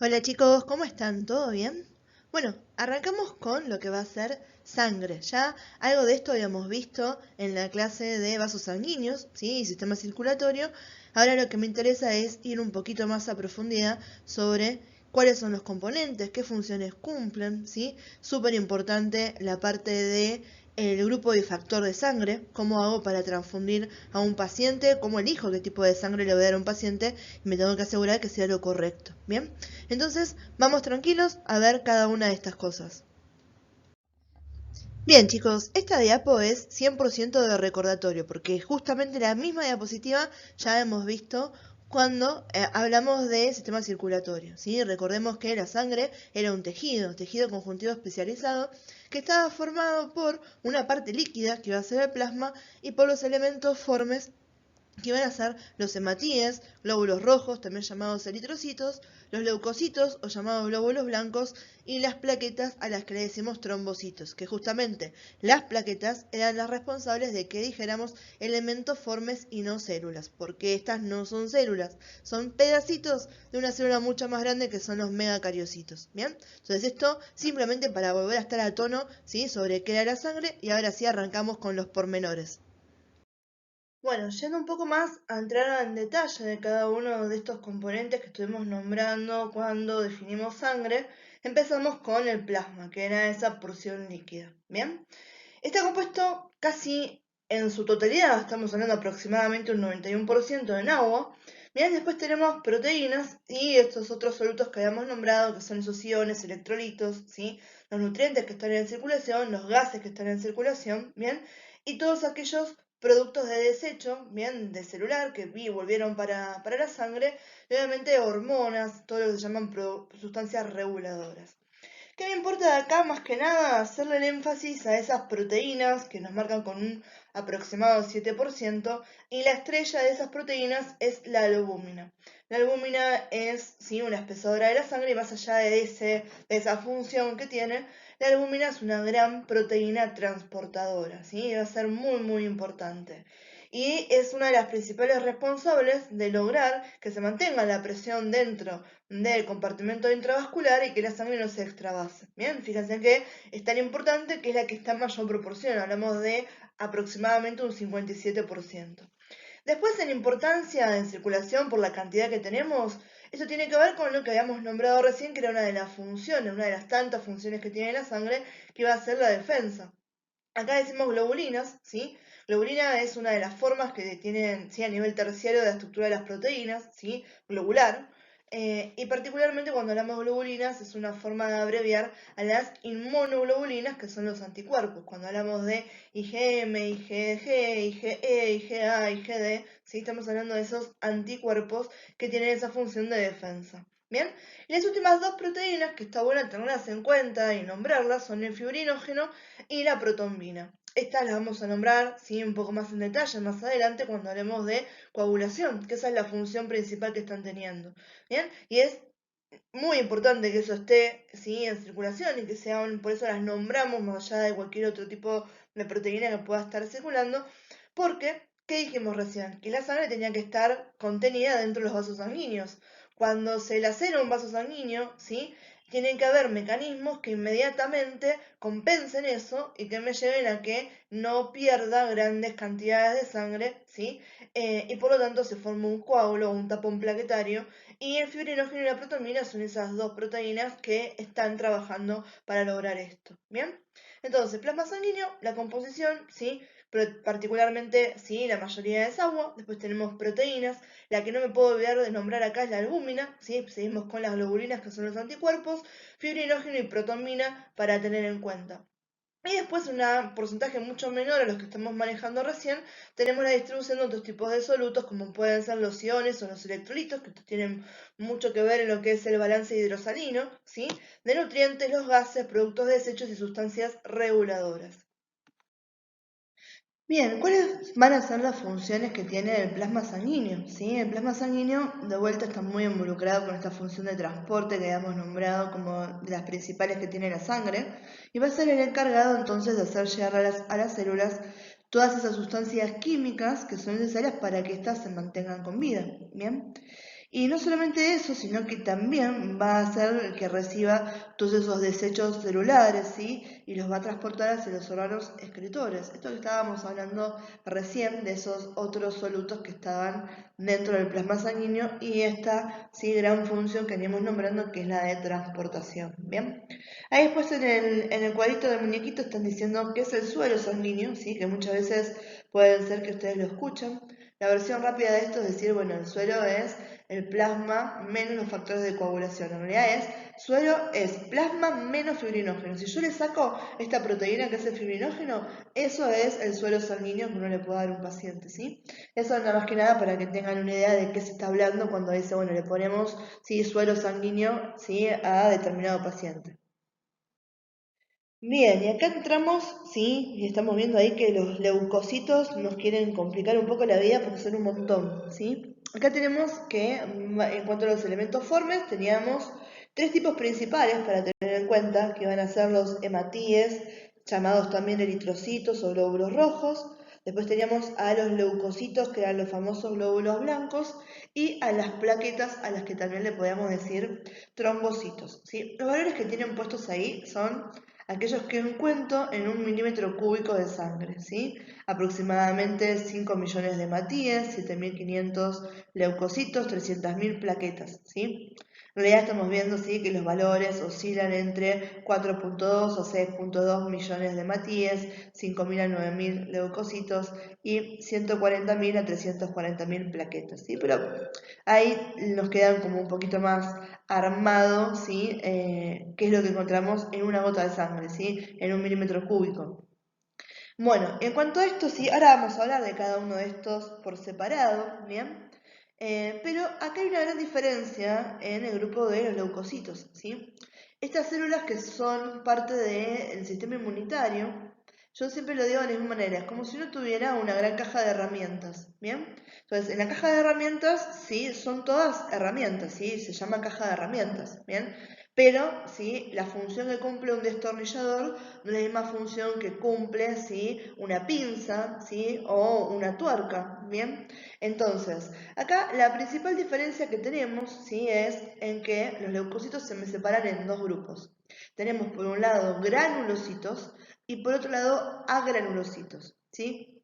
Hola chicos, ¿cómo están? ¿Todo bien? Bueno, arrancamos con lo que va a ser sangre. Ya algo de esto habíamos visto en la clase de vasos sanguíneos, ¿sí? Y sistema circulatorio. Ahora lo que me interesa es ir un poquito más a profundidad sobre cuáles son los componentes, qué funciones cumplen, ¿sí? Súper importante la parte de el grupo de factor de sangre, cómo hago para transfundir a un paciente, cómo elijo qué tipo de sangre le voy a dar a un paciente y me tengo que asegurar que sea lo correcto, ¿bien? Entonces, vamos tranquilos a ver cada una de estas cosas. Bien, chicos, esta diapo es 100% de recordatorio, porque justamente la misma diapositiva ya hemos visto cuando hablamos de sistema circulatorio, ¿sí? Recordemos que la sangre era un tejido conjuntivo especializado, que estaba formado por una parte líquida, que iba a ser el plasma, y por los elementos formes que van a ser los hematíes, glóbulos rojos, también llamados eritrocitos, los leucocitos o llamados glóbulos blancos y las plaquetas a las que le decimos trombocitos, que justamente las plaquetas eran las responsables de que dijéramos elementos formes y no células, porque estas no son células, son pedacitos de una célula mucho más grande que son los megacariocitos, ¿bien? Entonces esto simplemente para volver a estar a tono, ¿sí? Sobre qué era la sangre y ahora sí arrancamos con los pormenores. Bueno, yendo un poco más a entrar en detalle de cada uno de estos componentes que estuvimos nombrando cuando definimos sangre, empezamos con el plasma, que era esa porción líquida. Bien, está compuesto casi en su totalidad, estamos hablando aproximadamente un 91% en agua. Bien, después tenemos proteínas y estos otros solutos que habíamos nombrado, que son esos iones, electrolitos, ¿sí? Los nutrientes que están en circulación, los gases que están en circulación, ¿bien? Y todos aquellos productos de desecho, bien, de celular, que volvieron para la sangre, y obviamente hormonas, todo lo que se llaman sustancias reguladoras. ¿Qué me importa de acá? Más que nada hacerle el énfasis a esas proteínas que nos marcan con un aproximado 7%, y la estrella de esas proteínas es la albúmina. La albúmina es, sí, una espesadora de la sangre y más allá de esa función que tiene, la albúmina es una gran proteína transportadora, ¿sí? Va a ser muy, muy importante. Y es una de las principales responsables de lograr que se mantenga la presión dentro del compartimento intravascular y que la sangre no se extravase. Bien, fíjense que es tan importante que es la que está en mayor proporción, hablamos de aproximadamente un 57%. Después, en importancia en circulación por la cantidad que tenemos, eso tiene que ver con lo que habíamos nombrado recién, que era una de las funciones, una de las tantas funciones que tiene la sangre, que va a ser la defensa. Acá decimos globulinas, ¿sí? Globulina es una de las formas que tienen, ¿sí? A nivel terciario de la estructura de las proteínas, ¿sí? Globular. Y particularmente cuando hablamos de globulinas es una forma de abreviar a las inmunoglobulinas, que son los anticuerpos. Cuando hablamos de IgM, IgG, IgE, IgA, IgD, ¿sí? Estamos hablando de esos anticuerpos que tienen esa función de defensa. Bien, y las últimas dos proteínas que está bueno tenerlas en cuenta y nombrarlas son el fibrinógeno y la protombina. Estas las vamos a nombrar, ¿sí? Un poco más en detalle más adelante cuando hablemos de coagulación, que esa es la función principal que están teniendo. ¿Bien? Y es muy importante que eso esté, ¿sí? En circulación y que sean, por eso las nombramos más allá de cualquier otro tipo de proteína que pueda estar circulando, porque, ¿qué dijimos recién? Que la sangre tenía que estar contenida dentro de los vasos sanguíneos. Cuando se lacera un vaso sanguíneo, ¿sí? Tienen que haber mecanismos que inmediatamente compensen eso y que me lleven a que no pierda grandes cantidades de sangre, ¿sí? Y por lo tanto se forma un coágulo o un tapón plaquetario, y el fibrinógeno y la protomina son esas dos proteínas que están trabajando para lograr esto. ¿Bien? Entonces, plasma sanguíneo, la composición, ¿sí? Pero particularmente, sí, la mayoría es agua. Después tenemos proteínas. La que no me puedo olvidar de nombrar acá es la albúmina, ¿sí? Seguimos con las globulinas, que son los anticuerpos, fibrinógeno y protomina para tener en cuenta. Y después, un porcentaje mucho menor a los que estamos manejando recién, tenemos la distribución de otros tipos de solutos, como pueden ser los iones o los electrolitos, que estos tienen mucho que ver en lo que es el balance hidrosalino, ¿sí? De nutrientes, los gases, productos de desechos y sustancias reguladoras. Bien, ¿cuáles van a ser las funciones que tiene el plasma sanguíneo? ¿Sí? El plasma sanguíneo de vuelta está muy involucrado con esta función de transporte que habíamos nombrado como de las principales que tiene la sangre, y va a ser el encargado entonces de hacer llegar a las células todas esas sustancias químicas que son necesarias para que éstas se mantengan con vida. Bien, Y no solamente eso, sino que también va a hacer que reciba todos esos desechos celulares, ¿sí? Y los va a transportar hacia los órganos excretores. Esto que estábamos hablando recién de esos otros solutos que estaban dentro del plasma sanguíneo y esta, sí, gran función que veníamos nombrando que es la de transportación, ¿bien? Ahí después en el cuadrito del muñequito están diciendo que es el suero sanguíneo, ¿sí? Que muchas veces pueden ser que ustedes lo escuchan. La versión rápida de esto es decir, bueno, el suero es el plasma menos los factores de coagulación. En realidad suero es plasma menos fibrinógeno. Si yo le saco esta proteína que es el fibrinógeno, eso es el suero sanguíneo que uno le puede dar a un paciente, ¿sí? Eso nada más que nada para que tengan una idea de qué se está hablando cuando dice, bueno, le ponemos, ¿sí?, suero sanguíneo, ¿sí?, a determinado paciente. Bien, y acá entramos, sí, y estamos viendo ahí que los leucocitos nos quieren complicar un poco la vida porque son un montón, ¿sí? Acá tenemos que, en cuanto a los elementos formes, teníamos tres tipos principales para tener en cuenta, que van a ser los hematíes, llamados también eritrocitos o glóbulos rojos. Después teníamos a los leucocitos, que eran los famosos glóbulos blancos, y a las plaquetas, a las que también le podíamos decir trombocitos, ¿sí? Los valores que tienen puestos ahí son aquellos que encuentro en 1 milímetro cúbico de sangre, ¿sí? Aproximadamente 5 millones de hematíes, 7.500 leucocitos, 300.000 plaquetas, ¿sí? En realidad estamos viendo, ¿sí?, que los valores oscilan entre 4.2 o 6.2 millones de hematíes, 5.000 a 9.000 leucocitos y 140.000 a 340.000 plaquetas, ¿sí? Pero ahí nos quedan como un poquito más armado, ¿sí? ¿Qué es lo que encontramos en una gota de sangre, ¿sí?, en 1 milímetro cúbico. Bueno, en cuanto a esto, sí, ahora vamos a hablar de cada uno de estos por separado, ¿bien? Pero acá hay una gran diferencia en el grupo de los leucocitos, ¿sí? Estas células que son parte del sistema inmunitario, yo siempre lo digo de la misma manera, es como si uno tuviera una gran caja de herramientas, ¿bien? Entonces, en la caja de herramientas, sí, son todas herramientas, ¿sí? Se llama caja de herramientas, ¿bien? Pero, ¿sí?, la función que cumple un destornillador no es la misma función que cumple, ¿sí?, una pinza, ¿sí?, o una tuerca, ¿bien? Entonces, acá la principal diferencia que tenemos, ¿sí?, es en que los leucocitos se me separan en dos grupos. Tenemos por un lado granulocitos y por otro lado agranulocitos, ¿sí?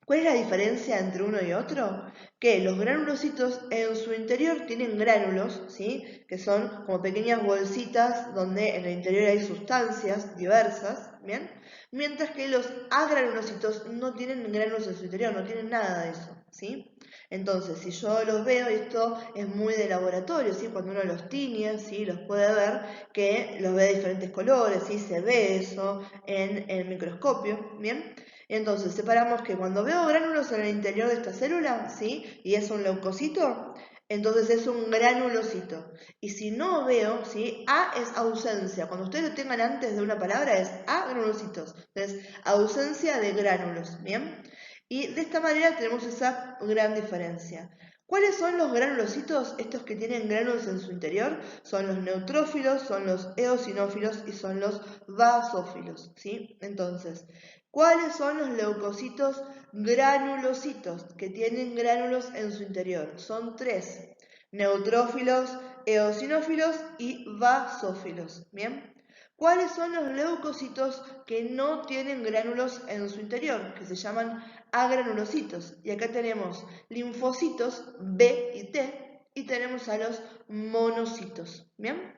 ¿Cuál es la diferencia entre uno y otro? Que los granulocitos en su interior tienen gránulos, ¿sí?, que son como pequeñas bolsitas donde en el interior hay sustancias diversas, ¿bien? Mientras que los agranulocitos no tienen gránulos en su interior, no tienen nada de eso, ¿sí? Entonces, si yo los veo, esto es muy de laboratorio, ¿sí? Cuando uno los tiñe, ¿sí?, los puede ver, que los ve de diferentes colores, ¿sí? Se ve eso en el microscopio, ¿bien? Entonces, separamos que cuando veo gránulos en el interior de esta célula, ¿sí?, y es un leucocito, entonces es un granulocito. Y si no veo, ¿sí?, A es ausencia. Cuando ustedes lo tengan antes de una palabra es agranulocitos. Entonces, ausencia de gránulos, ¿bien? Y de esta manera tenemos esa gran diferencia. ¿Cuáles son los granulocitos? Estos que tienen gránulos en su interior son los neutrófilos, son los eosinófilos y son los basófilos, ¿sí? Entonces, ¿cuáles son los leucocitos granulocitos que tienen gránulos en su interior? Son tres: neutrófilos, eosinófilos y basófilos. ¿Bien? ¿Cuáles son los leucocitos que no tienen gránulos en su interior? Que se llaman agranulocitos. Y acá tenemos linfocitos B y T y tenemos a los monocitos. ¿Bien?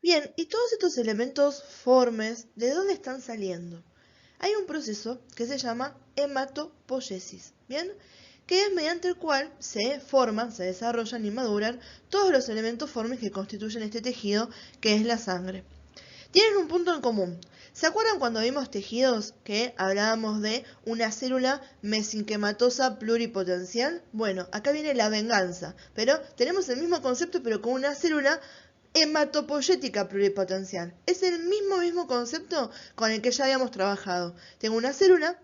Bien, y todos estos elementos formes, ¿de dónde están saliendo? Hay un proceso que se llama hematopoiesis, ¿bien?, que es mediante el cual se forman, se desarrollan y maduran todos los elementos formes que constituyen este tejido, que es la sangre. Tienen un punto en común. ¿Se acuerdan cuando vimos tejidos que hablábamos de una célula mesenquimatosa pluripotencial? Bueno, acá viene la venganza, pero tenemos el mismo concepto pero con una célula hematopoyética pluripotencial. Es el mismo concepto con el que ya habíamos trabajado. Tengo una célula,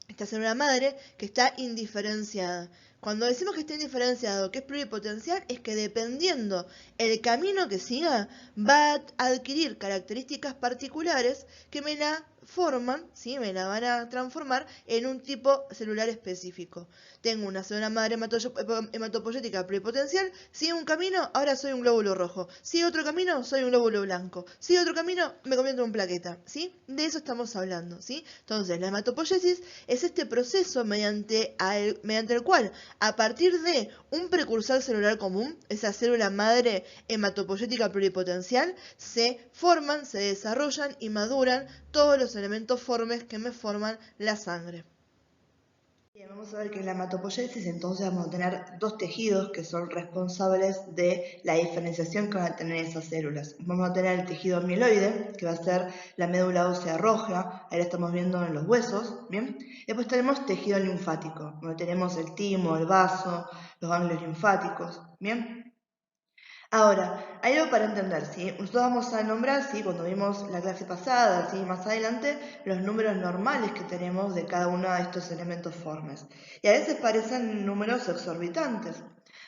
esta célula madre, que está indiferenciada. Cuando decimos que está indiferenciado, que es pluripotencial, es que dependiendo el camino que siga, va a adquirir características particulares que me la forman, ¿sí? Me la van a transformar en un tipo celular específico. Tengo una célula madre hematopoyética pluripotencial, sigue un camino, ahora soy un glóbulo rojo. Sigue otro camino, soy un glóbulo blanco. Sigue otro camino, me convierto en plaqueta, ¿sí? De eso estamos hablando, ¿sí? Entonces, la hematopoiesis es este proceso mediante el cual, a partir de un precursor celular común, esa célula madre hematopoyética pluripotencial, se forman, se desarrollan y maduran todos los elementos formes que me forman la sangre. Bien, vamos a ver que en la hematopoiesis entonces vamos a tener dos tejidos que son responsables de la diferenciación que van a tener esas células. Vamos a tener el tejido mieloide, que va a ser la médula ósea roja, ahí la estamos viendo en los huesos, ¿bien? Después tenemos tejido linfático, donde tenemos el timo, el vaso, los ganglios linfáticos, ¿bien? Ahora, hay algo para entender, ¿sí? Nosotros vamos a nombrar, ¿sí? Cuando vimos la clase pasada, ¿sí? Más adelante, los números normales que tenemos de cada uno de estos elementos formes. Y a veces parecen números exorbitantes.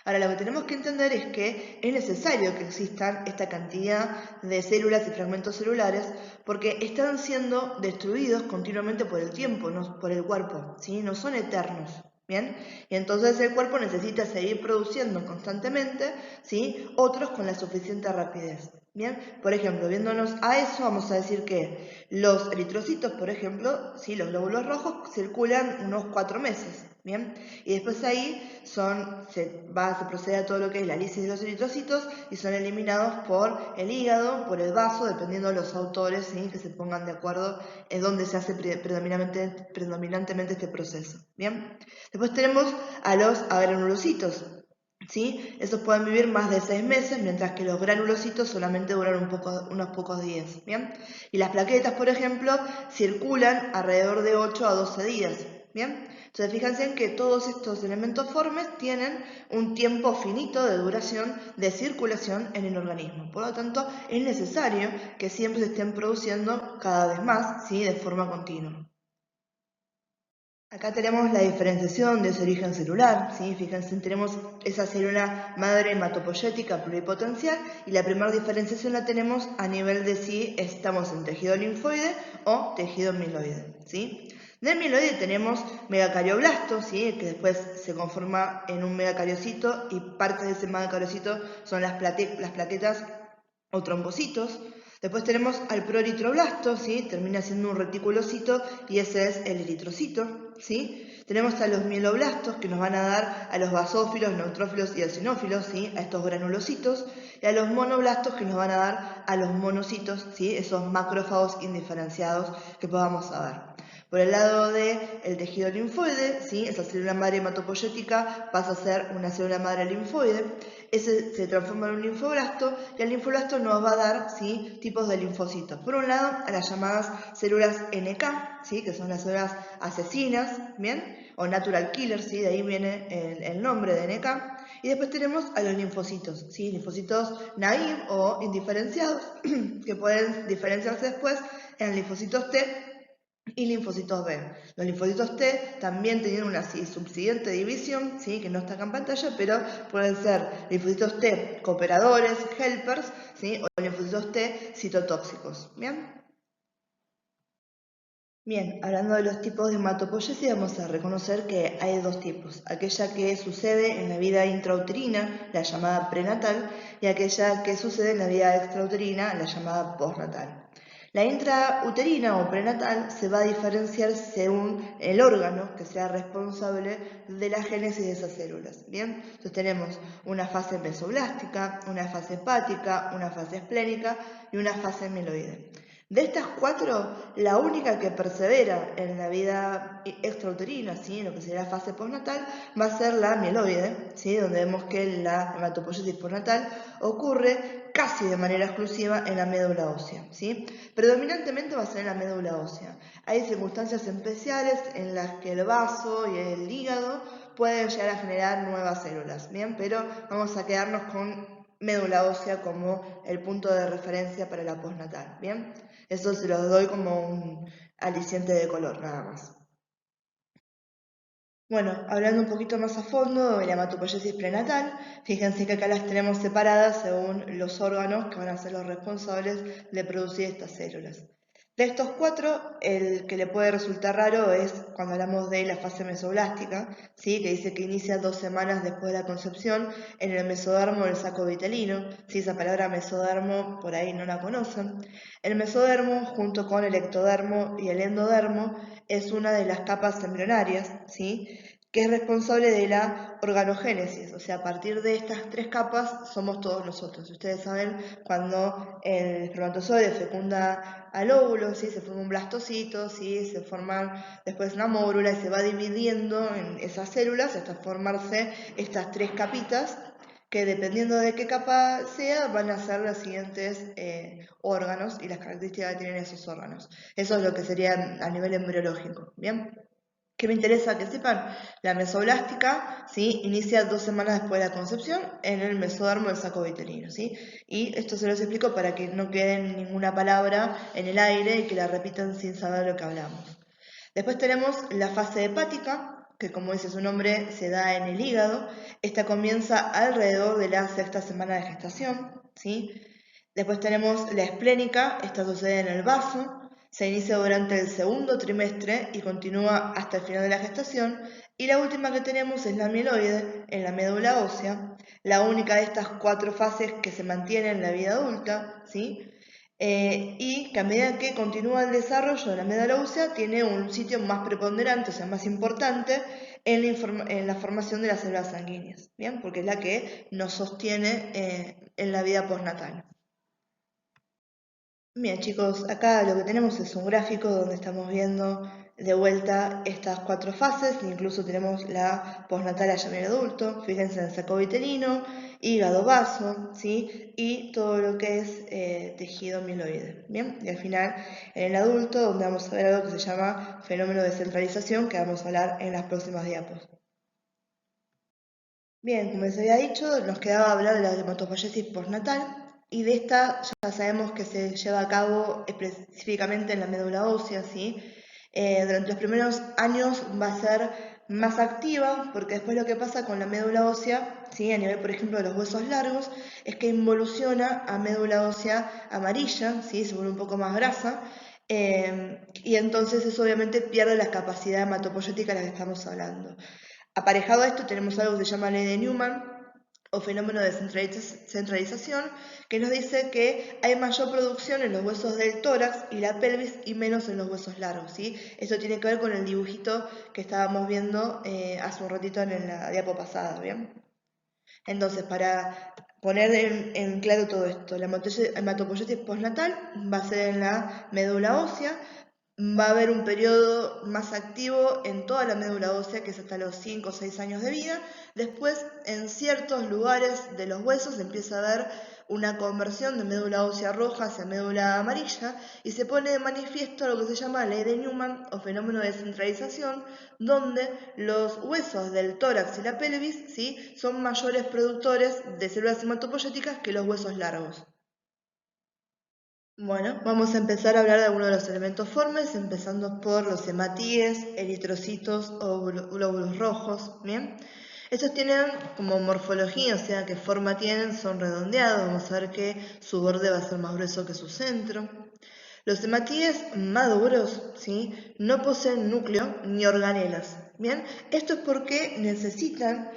Ahora, lo que tenemos que entender es que es necesario que existan esta cantidad de células y fragmentos celulares porque están siendo destruidos continuamente por el tiempo, no por el cuerpo, ¿sí? No son eternos. ¿Bien? Y entonces el cuerpo necesita seguir produciendo constantemente, ¿sí? Otros con la suficiente rapidez. ¿Bien? Por ejemplo, viéndonos a eso, vamos a decir que los eritrocitos, por ejemplo, ¿sí? Los glóbulos rojos circulan unos 4 meses. ¿Bien? Y después ahí se procede a todo lo que es la lisis de los eritrocitos y son eliminados por el hígado, por el vaso, dependiendo de los autores, ¿sí? Que se pongan de acuerdo en dónde se hace predominantemente este proceso. ¿Bien? Después tenemos a los agranulocitos, ¿sí? Esos pueden vivir más de 6 meses, mientras que los granulocitos solamente duran unos pocos días, ¿bien? Y las plaquetas, por ejemplo, circulan alrededor de 8 a 12 días, ¿bien? Entonces fíjense en que todos estos elementos formes tienen un tiempo finito de duración de circulación en el organismo. Por lo tanto, es necesario que siempre se estén produciendo cada vez más, ¿sí? De forma continua. Acá tenemos la diferenciación de su origen celular, ¿sí? Fíjense, tenemos esa célula madre hematopoyética pluripotencial y la primera diferenciación la tenemos a nivel de si estamos en tejido linfoide o tejido mieloide, ¿sí? Del mieloide tenemos megacarioblasto, ¿sí? Que después se conforma en un megacariocito y parte de ese megacariocito son las plaquetas o trombocitos. Después tenemos al proeritroblasto, ¿sí? Termina siendo un reticulocito y ese es el eritrocito, ¿sí? Tenemos a los mieloblastos que nos van a dar a los basófilos, neutrófilos y eosinófilos, ¿sí? A estos granulocitos, y a los monoblastos que nos van a dar a los monocitos, ¿sí? Esos macrófagos indiferenciados que podamos ver. Por el lado del tejido linfoide, ¿sí? Esa célula madre hematopoyética pasa a ser una célula madre linfoide. Ese se transforma en un linfoblasto y el linfoblasto nos va a dar, ¿sí? Tipos de linfocitos. Por un lado, a las llamadas células NK, ¿sí? Que son las células asesinas, ¿bien? O natural killer, ¿sí? De ahí viene el nombre de NK. Y después tenemos a los linfocitos, ¿sí? Linfocitos naive o indiferenciados, que pueden diferenciarse después en linfocitos T y linfocitos B. Los linfocitos T también tienen una subsiguiente división, ¿sí? Que no está acá en pantalla, pero pueden ser linfocitos T cooperadores, helpers, ¿sí? O linfocitos T citotóxicos. ¿Bien? Bien, hablando de los tipos de hematopoiesis, vamos a reconocer que hay dos tipos. Aquella que sucede en la vida intrauterina, la llamada prenatal, y aquella que sucede en la vida extrauterina, la llamada postnatal. La intrauterina o prenatal se va a diferenciar según el órgano que sea responsable de la génesis de esas células. ¿Bien? Entonces tenemos una fase mesoblástica, una fase hepática, una fase esplénica y una fase mieloide. De estas cuatro, la única que persevera en la vida extrauterina, ¿sí? En lo que sería la fase postnatal, va a ser la mieloide, ¿sí? Donde vemos que la hematopoiesis postnatal ocurre casi de manera exclusiva en la médula ósea, ¿sí? Predominantemente va a ser en la médula ósea. Hay circunstancias especiales en las que el vaso y el hígado pueden llegar a generar nuevas células, ¿bien? Pero vamos a quedarnos con médula ósea como el punto de referencia para la postnatal, ¿bien? Eso se los doy como un aliciente de color, nada más. Bueno, hablando un poquito más a fondo de la hematopoiesis prenatal, fíjense que acá las tenemos separadas según los órganos que van a ser los responsables de producir estas células. De estos cuatro, el que le puede resultar raro es cuando hablamos de la fase mesoblástica, ¿sí? Que dice que inicia 2 semanas después de la concepción en el mesodermo del saco vitelino. ¿Sí? Esa palabra mesodermo por ahí no la conocen. El mesodermo, junto con el ectodermo y el endodermo, es una de las capas embrionarias, ¿sí? Que es responsable de la organogénesis, o sea, a partir de estas 3 capas somos todos nosotros. Ustedes saben cuando el espermatozoide fecunda al óvulo, ¿sí? Se forma un blastocito, ¿sí? Se forman después una mórula y se va dividiendo en esas células hasta formarse estas 3 capitas que dependiendo de qué capa sea van a ser los siguientes órganos y las características que tienen esos órganos. Eso es lo que sería a nivel embriológico, ¿bien? ¿Qué me interesa que sepan? La mesoblástica, ¿sí? Inicia 2 semanas después de la concepción en el mesodermo del saco vitelino, ¿sí? Y esto se los explico para que no quede ninguna palabra en el aire y que la repitan sin saber lo que hablamos. Después tenemos la fase hepática, que como dice su nombre, se da en el hígado. Esta comienza alrededor de la 6ª semana de gestación, ¿sí? Después tenemos la esplénica, esta sucede en el vaso, se inicia durante el 2.º trimestre y continúa hasta el final de la gestación. Y la última que tenemos es la mieloide, en la médula ósea, la única de estas 4 fases que se mantiene en la vida adulta, ¿sí? Y que a medida que continúa el desarrollo de la médula ósea, tiene un sitio más preponderante, o sea, más importante, en la formación de las células sanguíneas, ¿bien? Porque es la que nos sostiene en la vida postnatal. Bien chicos, acá lo que tenemos es un gráfico donde estamos viendo de vuelta estas 4 fases, incluso tenemos la postnatal allá en el adulto, fíjense en el saco vitelino, hígado vaso, ¿sí? Y todo lo que es tejido mieloide, ¿bien? Y al final en el adulto donde vamos a ver algo que se llama fenómeno de centralización que vamos a hablar en las próximas diapos. Bien, como les había dicho, nos quedaba hablar de la hematopoiesis postnatal y de esta ya sabemos que se lleva a cabo específicamente en la médula ósea, ¿sí? Durante los primeros años va a ser más activa porque después lo que pasa con la médula ósea, ¿sí? A nivel, por ejemplo, de los huesos largos, es que involuciona a médula ósea amarilla, ¿sí? Se vuelve un poco más grasa. Y entonces eso obviamente pierde la capacidad hematopoyética de la que estamos hablando. Aparejado a esto tenemos algo que se llama ley de Newman o fenómeno de centralización, que nos dice que hay mayor producción en los huesos del tórax y la pelvis y menos en los huesos largos, ¿sí? Esto tiene que ver con el dibujito que estábamos viendo hace un ratito en la diapo pasada, ¿bien? Entonces, para poner en claro todo esto, la hematopoiesis postnatal va a ser en la médula ósea. Va a haber un periodo más activo en toda la médula ósea, que es hasta los 5 o 6 años de vida. Después, en ciertos lugares de los huesos empieza a haber una conversión de médula ósea roja hacia médula amarilla y se pone de manifiesto lo que se llama ley de Newman o fenómeno de centralización, donde los huesos del tórax y la pelvis, ¿sí? Son mayores productores de células hematopoyéticas que los huesos largos. Bueno, vamos a empezar a hablar de algunos de los elementos formes, empezando por los hematíes, eritrocitos o glóbulos rojos, ¿bien? Estos tienen como morfología, o sea, qué forma tienen, son redondeados, vamos a ver que su borde va a ser más grueso que su centro. Los hematíes maduros, ¿sí? No poseen núcleo ni organelas, ¿bien? Esto es porque necesitan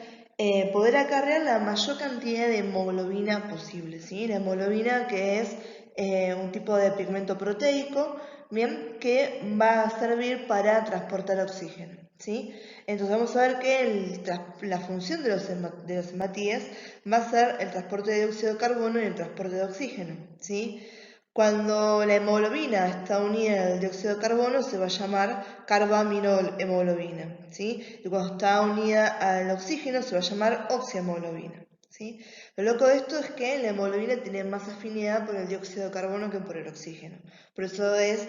poder acarrear la mayor cantidad de hemoglobina posible, ¿sí? La hemoglobina que es un tipo de pigmento proteico, ¿bien? Que va a servir para transportar oxígeno, ¿sí? Entonces vamos a ver que la función de los hematíes va a ser el transporte de dióxido de carbono y el transporte de oxígeno, ¿sí? Cuando la hemoglobina está unida al dióxido de carbono se va a llamar carbaminohemoglobina, ¿sí? Y cuando está unida al oxígeno se va a llamar oxihemoglobina, ¿sí? Lo loco de esto es que la hemoglobina tiene más afinidad por el dióxido de carbono que por el oxígeno. Por eso es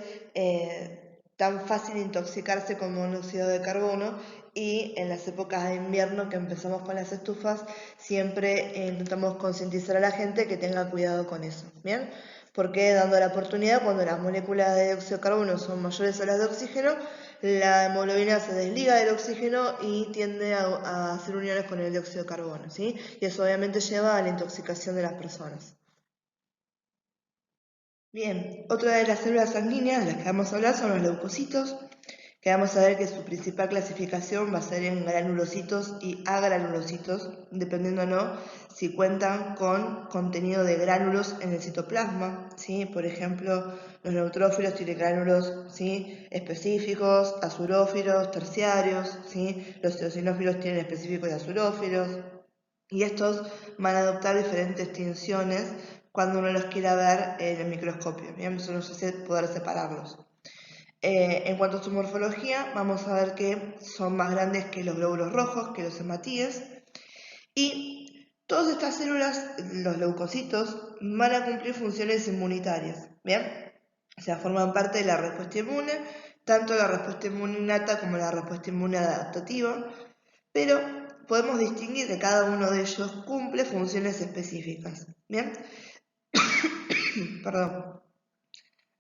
tan fácil intoxicarse con monóxido de carbono y en las épocas de invierno que empezamos con las estufas siempre intentamos concientizar a la gente que tenga cuidado con eso, ¿bien? Porque dando la oportunidad, cuando las moléculas de dióxido de carbono son mayores a las de oxígeno, la hemoglobina se desliga del oxígeno y tiende a hacer uniones con el dióxido de carbono, ¿sí? Y eso obviamente lleva a la intoxicación de las personas. Bien, otra de las células sanguíneas de las que vamos a hablar son los leucocitos, que vamos a ver que su principal clasificación va a ser en granulocitos y agranulocitos, dependiendo no si cuentan con contenido de gránulos en el citoplasma, ¿sí? Por ejemplo, los neutrófilos tienen gránulos, ¿sí?, específicos, azurófilos, terciarios, ¿sí? Los eosinófilos tienen específicos y azurófilos, y estos van a adoptar diferentes tinciones cuando uno los quiera ver en el microscopio. Bien, eso nos hace poder separarlos. En cuanto a su morfología, vamos a ver que son más grandes que los glóbulos rojos, que los hematíes, y todas estas células, los leucocitos, van a cumplir funciones inmunitarias, ¿bien? O sea, forman parte de la respuesta inmune, tanto la respuesta inmune innata como la respuesta inmune adaptativa, pero podemos distinguir que cada uno de ellos cumple funciones específicas, ¿bien? Perdón.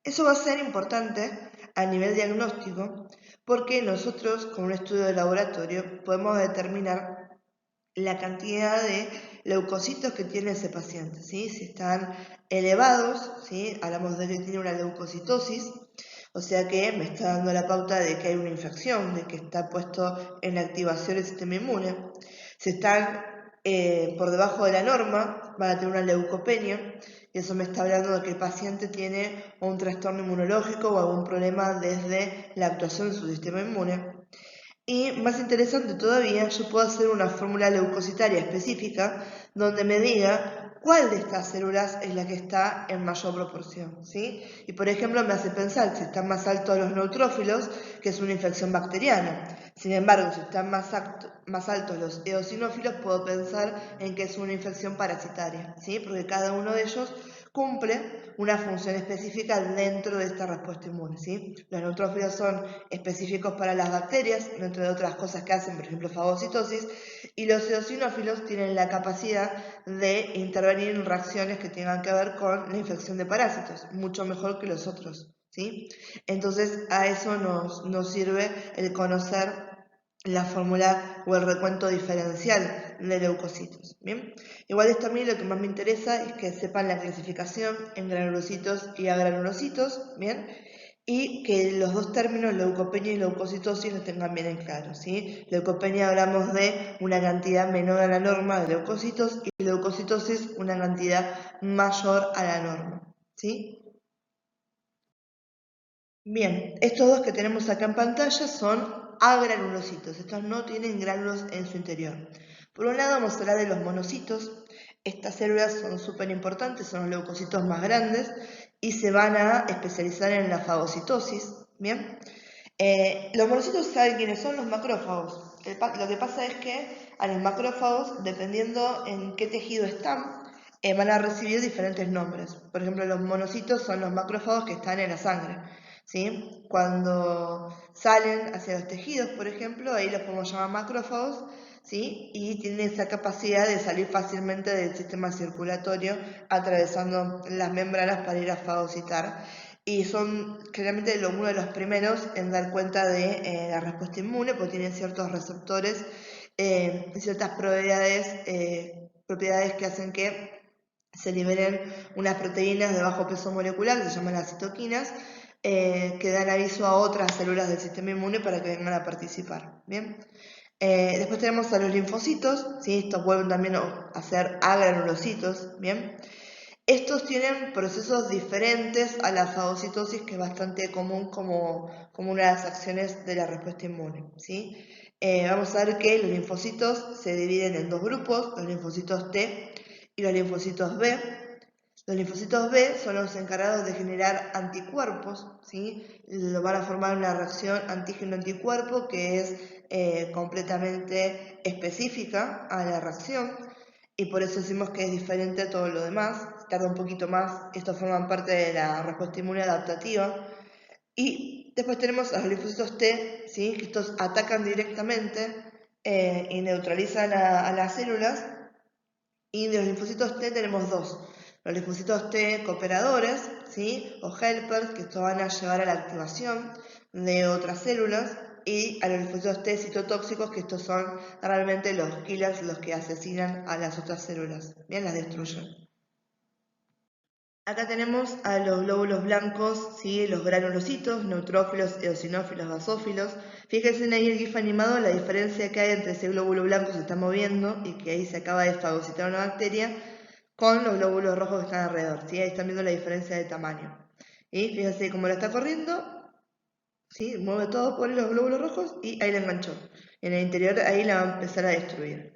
Eso va a ser importante a nivel diagnóstico porque nosotros con un estudio de laboratorio podemos determinar la cantidad de leucocitos que tiene ese paciente, ¿sí? Si están elevados, ¿sí?, hablamos de que tiene una leucocitosis, o sea que me está dando la pauta de que hay una infección, de que está puesto en activación el sistema inmune. Si están por debajo de la norma, van a tener una leucopenia, y eso me está hablando de que el paciente tiene un trastorno inmunológico o algún problema desde la actuación de su sistema inmune. Y más interesante todavía, yo puedo hacer una fórmula leucocitaria específica donde me diga cuál de estas células es la que está en mayor proporción, ¿sí? Y por ejemplo me hace pensar si están más altos los neutrófilos, que es una infección bacteriana. Sin embargo, si están más altos los eosinófilos, puedo pensar en que es una infección parasitaria, ¿sí? Porque cada uno de ellos cumple una función específica dentro de esta respuesta inmune, ¿sí? Los neutrófilos son específicos para las bacterias, dentro de otras cosas que hacen, por ejemplo, fagocitosis, y los eosinófilos tienen la capacidad de intervenir en reacciones que tengan que ver con la infección de parásitos, mucho mejor que los otros, ¿sí? Entonces, a eso nos sirve el conocer la fórmula o el recuento diferencial de leucocitos, ¿bien? Igual esto a mí lo que más me interesa es que sepan la clasificación en granulocitos y agranulocitos, ¿bien? Y que los dos términos, leucopenia y leucocitosis, los tengan bien en claro, ¿sí? Leucopenia hablamos de una cantidad menor a la norma de leucocitos y leucocitosis una cantidad mayor a la norma, ¿sí? Bien, estos dos que tenemos acá en pantalla son agranulocitos, estos no tienen gránulos en su interior. Por un lado vamos a hablar de los monocitos. Estas células son súper importantes, son los leucocitos más grandes y se van a especializar en la fagocitosis. Bien, los monocitos saben quiénes son los macrófagos. Lo que pasa es que a los macrófagos, dependiendo en qué tejido están, van a recibir diferentes nombres. Por ejemplo, los monocitos son los macrófagos que están en la sangre, ¿sí? Cuando salen hacia los tejidos, por ejemplo, ahí los podemos llamar macrófagos, ¿sí? Y tienen esa capacidad de salir fácilmente del sistema circulatorio atravesando las membranas para ir a fagocitar. Y son generalmente uno de los primeros en dar cuenta de la respuesta inmune, porque tienen ciertos receptores y ciertas propiedades que hacen que se liberen unas proteínas de bajo peso molecular que se llaman las citoquinas, que dan aviso a otras células del sistema inmune para que vengan a participar. ¿Bien? Después tenemos a los linfocitos, ¿sí? Estos vuelven también a ser agranulocitos, ¿bien? Estos tienen procesos diferentes a la fagocitosis, que es bastante común como una de las acciones de la respuesta inmune, ¿sí? Vamos a ver que los linfocitos se dividen en dos grupos, los linfocitos T y los linfocitos B. Los linfocitos B son los encargados de generar anticuerpos, ¿sí? Lo van a formar una reacción antígeno-anticuerpo que es completamente específica a la reacción y por eso decimos que es diferente a todo lo demás, tarda un poquito más, estos forman parte de la respuesta inmune adaptativa. Y después tenemos a los linfocitos T, ¿sí? Que estos atacan directamente y neutralizan a las células. Y de los linfocitos T tenemos dos. Los linfocitos T cooperadores, ¿sí? O helpers, que estos van a llevar a la activación, de otras células, y a los linfocitos T citotóxicos, que estos son realmente los killers, los que asesinan a las otras células, bien, las destruyen. Acá tenemos a los glóbulos blancos, ¿sí? Los granulocitos, neutrófilos, eosinófilos, basófilos. Fíjense ahí el GIF animado, la diferencia que hay entre ese glóbulo blanco que se está moviendo y que ahí se acaba de fagocitar una bacteria, con los glóbulos rojos que están alrededor, ¿sí? Ahí están viendo la diferencia de tamaño. Y fíjense cómo la está corriendo, ¿sí? Mueve todo por los glóbulos rojos y ahí la enganchó. En el interior ahí la va a empezar a destruir.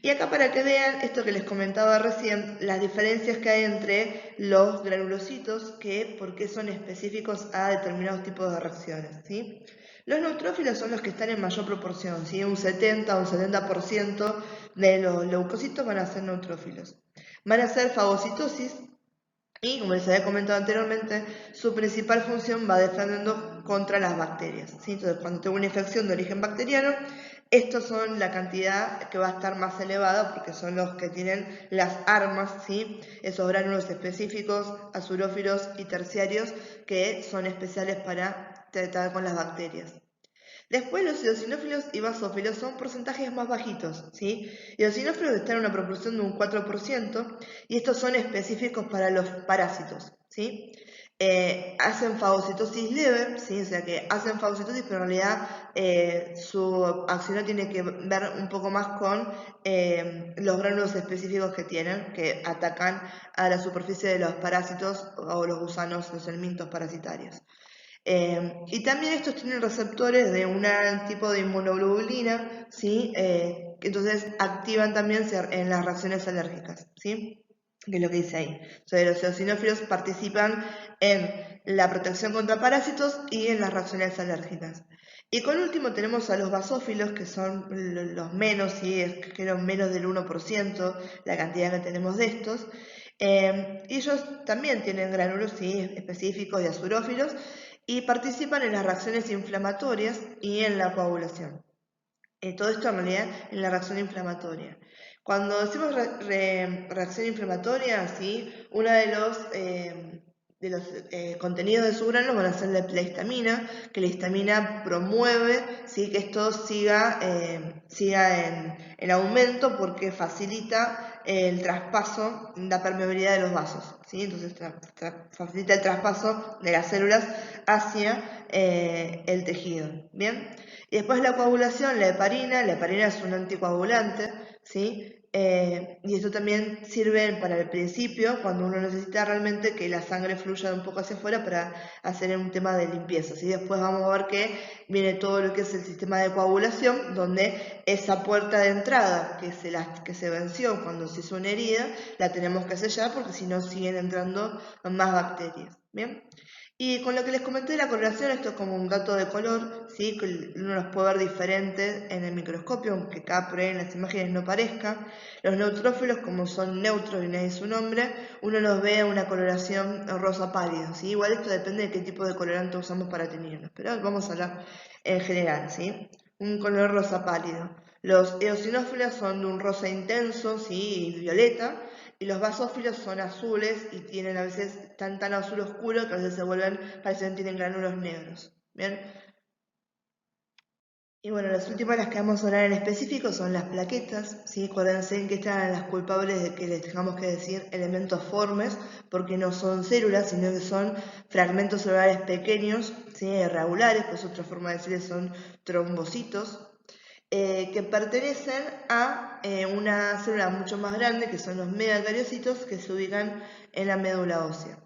Y acá para que vean esto que les comentaba recién, las diferencias que hay entre los granulocitos, por qué son específicos a determinados tipos de reacciones, ¿sí? Los neutrófilos son los que están en mayor proporción, ¿sí? Un 70 o un 70% de los leucocitos van a ser neutrófilos. Van a ser fagocitosis y, como les había comentado anteriormente, su principal función va defendiendo contra las bacterias, ¿sí? Entonces, cuando tengo una infección de origen bacteriano, estos son la cantidad que va a estar más elevada porque son los que tienen las armas, ¿sí? Esos gránulos específicos, azurófilos y terciarios, que son especiales para tratar con las bacterias. Después los eosinófilos y basófilos son porcentajes más bajitos, ¿sí? Eosinófilos están en una proporción de un 4% y estos son específicos para los parásitos, ¿sí? Hacen fagocitosis leve, ¿sí? O sea que hacen fagocitosis, pero en realidad su acción tiene que ver un poco más con los gránulos específicos que tienen, que atacan a la superficie de los parásitos o los gusanos, los helmintos parasitarios. Y también estos tienen receptores de un tipo de inmunoglobulina, ¿sí? Entonces activan también en las reacciones alérgicas, ¿sí? Que es lo que dice ahí. Entonces los eosinófilos participan en la protección contra parásitos y en las reacciones alérgicas. Y con último tenemos a los basófilos, que son los menos, ¿sí? Que eran menos del 1% la cantidad que tenemos de estos. Ellos también tienen gránulos, ¿sí? Específicos y azurófilos, y participan en las reacciones inflamatorias y en la coagulación. Todo esto en realidad en la reacción inflamatoria. Cuando decimos reacción inflamatoria, ¿sí? Uno de los contenidos de su grano van a ser la histamina, que la histamina promueve, ¿sí? Que esto siga en aumento porque facilita el traspaso, la permeabilidad de los vasos, ¿sí? Entonces facilita el traspaso de las células hacia el tejido, ¿bien? Y después la coagulación, la heparina es un anticoagulante, ¿sí? Y esto también sirve para el principio, cuando uno necesita realmente que la sangre fluya un poco hacia afuera para hacer un tema de limpieza, ¿sí? Después vamos a ver que viene todo lo que es el sistema de coagulación, donde esa puerta de entrada que se venció cuando se hizo una herida, la tenemos que sellar porque si no siguen entrando más bacterias, ¿bien? Y con lo que les comenté de la coloración, esto es como un dato de color, ¿sí? Que uno los puede ver diferentes en el microscopio, aunque acá por ahí en las imágenes no parezca. Los neutrófilos, como son neutros y no es su nombre, uno los ve a una coloración rosa pálido, ¿sí? Igual esto depende de qué tipo de colorante usamos para tenerlos, pero vamos a hablar en general, ¿sí? Un color rosa pálido. Los eosinófilos son de un rosa intenso, ¿sí? Y violeta. Y los basófilos son azules y tienen a veces tan azul oscuro que a veces parecen que tienen gránulos negros. ¿Bien? Y bueno, las últimas las que vamos a hablar en específico son las plaquetas, ¿sí? Acuérdense que están las culpables de que les tengamos que decir elementos formes, porque no son células, sino que son fragmentos celulares pequeños, ¿sí? Irregulares, pues otra forma de decirles son trombocitos, que pertenecen a una célula mucho más grande, que son los megacariocitos, que se ubican en la médula ósea.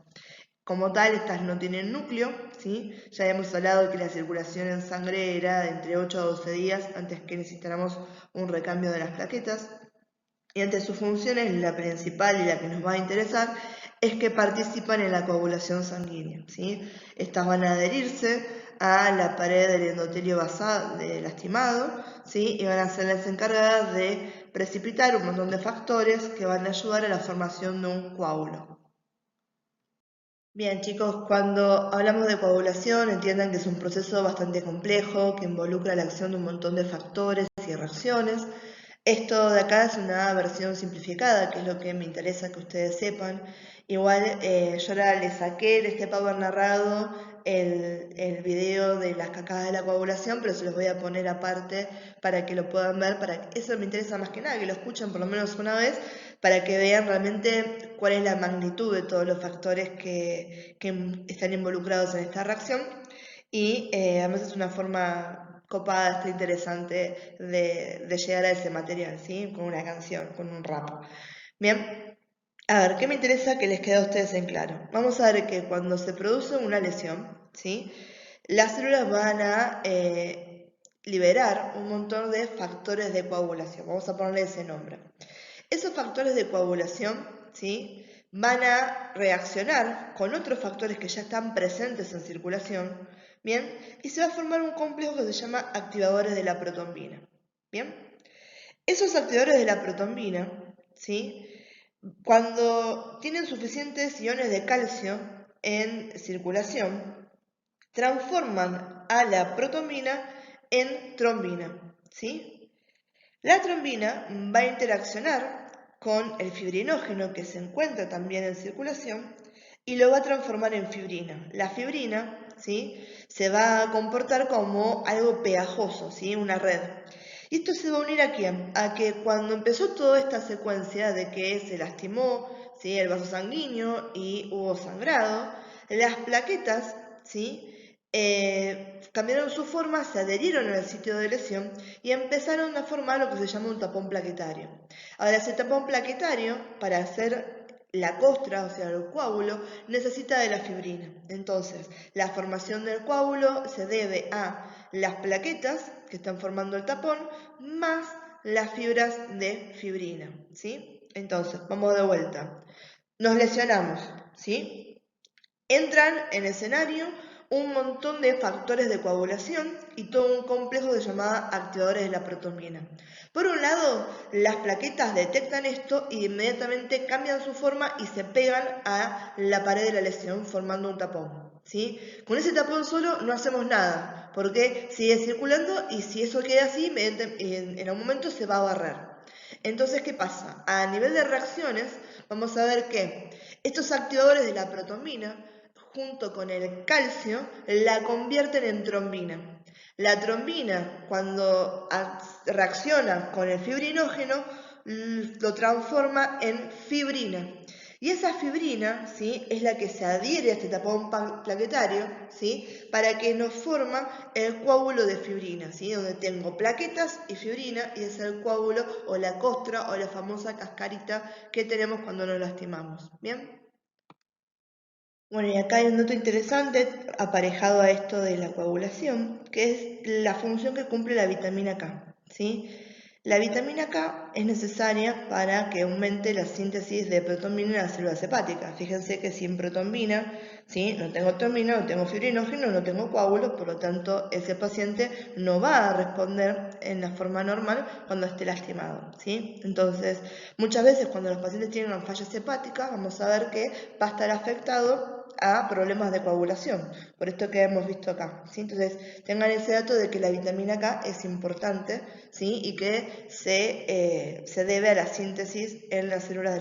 Como tal, estas no tienen núcleo, ¿sí? Ya hemos hablado de que la circulación en sangre era de entre 8 a 12 días antes que necesitáramos un recambio de las plaquetas. Y entre sus funciones, la principal y la que nos va a interesar es que participan en la coagulación sanguínea, ¿sí? Estas van a adherirse a la pared del endotelio basal del lastimado, ¿sí? Y van a ser las encargadas de precipitar un montón de factores que van a ayudar a la formación de un coágulo. Bien, chicos, cuando hablamos de coagulación, entiendan que es un proceso bastante complejo que involucra la acción de un montón de factores y reacciones. Esto de acá es una versión simplificada, que es lo que me interesa que ustedes sepan. Igual yo ahora le saqué de este Power narrado el video de las cascadas de la coagulación, pero se los voy a poner aparte para que lo puedan ver. Eso me interesa más que nada, que lo escuchen por lo menos una vez, para que vean realmente cuál es la magnitud de todos los factores que están involucrados en esta reacción. Y además es una forma copada, está interesante de llegar a ese material, ¿sí? Con una canción, con un rap. Bien, a ver, ¿qué me interesa que les quede a ustedes en claro? Vamos a ver que cuando se produce una lesión, ¿sí? Las células van a liberar un montón de factores de coagulación. Vamos a ponerle ese nombre. Esos factores de coagulación, ¿sí? Van a reaccionar con otros factores que ya están presentes en circulación, ¿bien? Y se va a formar un complejo que se llama activadores de la protombina, ¿bien? Esos activadores de la protombina, ¿sí? Cuando tienen suficientes iones de calcio en circulación, transforman a la protombina en trombina, ¿sí? La trombina va a interaccionar con el fibrinógeno que se encuentra también en circulación y lo va a transformar en fibrina. La fibrina, ¿sí?, se va a comportar como algo pegajoso, ¿sí?, una red. Y esto se va a unir ¿a quién? A que cuando empezó toda esta secuencia de que se lastimó, ¿sí?, el vaso sanguíneo y hubo sangrado, las plaquetas, ¿sí?, cambiaron su forma, se adherieron al sitio de lesión y empezaron a formar lo que se llama un tapón plaquetario. Ahora, ese tapón plaquetario, para hacer la costra, o sea, el coágulo, necesita de la fibrina. Entonces, la formación del coágulo se debe a las plaquetas que están formando el tapón, más las fibras de fibrina, ¿sí? Entonces, vamos de vuelta. Nos lesionamos, ¿sí? Entran en escenario un montón de factores de coagulación y todo un complejo de llamadas activadores de la protombina. Por un lado, las plaquetas detectan esto y inmediatamente cambian su forma y se pegan a la pared de la lesión formando un tapón, ¿sí? Con ese tapón solo no hacemos nada, porque sigue circulando y si eso queda así, en algún momento se va a barrer. Entonces, ¿qué pasa? A nivel de reacciones, vamos a ver que estos activadores de la protombina junto con el calcio, la convierten en trombina. La trombina, cuando reacciona con el fibrinógeno, lo transforma en fibrina. Y esa fibrina, ¿sí?, es la que se adhiere a este tapón plaquetario, ¿sí?, para que nos forma el coágulo de fibrina, ¿sí?, donde tengo plaquetas y fibrina, y es el coágulo o la costra o la famosa cascarita que tenemos cuando nos lastimamos. ¿Bien? Bueno, y acá hay un dato interesante aparejado a esto de la coagulación, que es la función que cumple la vitamina K, ¿sí? La vitamina K es necesaria para que aumente la síntesis de protombina en las células hepáticas. Fíjense que sin protombina, ¿sí?, no tengo trombina, no tengo fibrinógeno, no tengo coágulo, por lo tanto ese paciente no va a responder en la forma normal cuando esté lastimado, ¿sí? Entonces, muchas veces cuando los pacientes tienen fallas hepáticas, vamos a ver que va a estar afectado a problemas de coagulación, por esto que hemos visto acá, ¿sí? Entonces, tengan ese dato de que la vitamina K es importante, ¿sí?, y que se debe a la síntesis en las células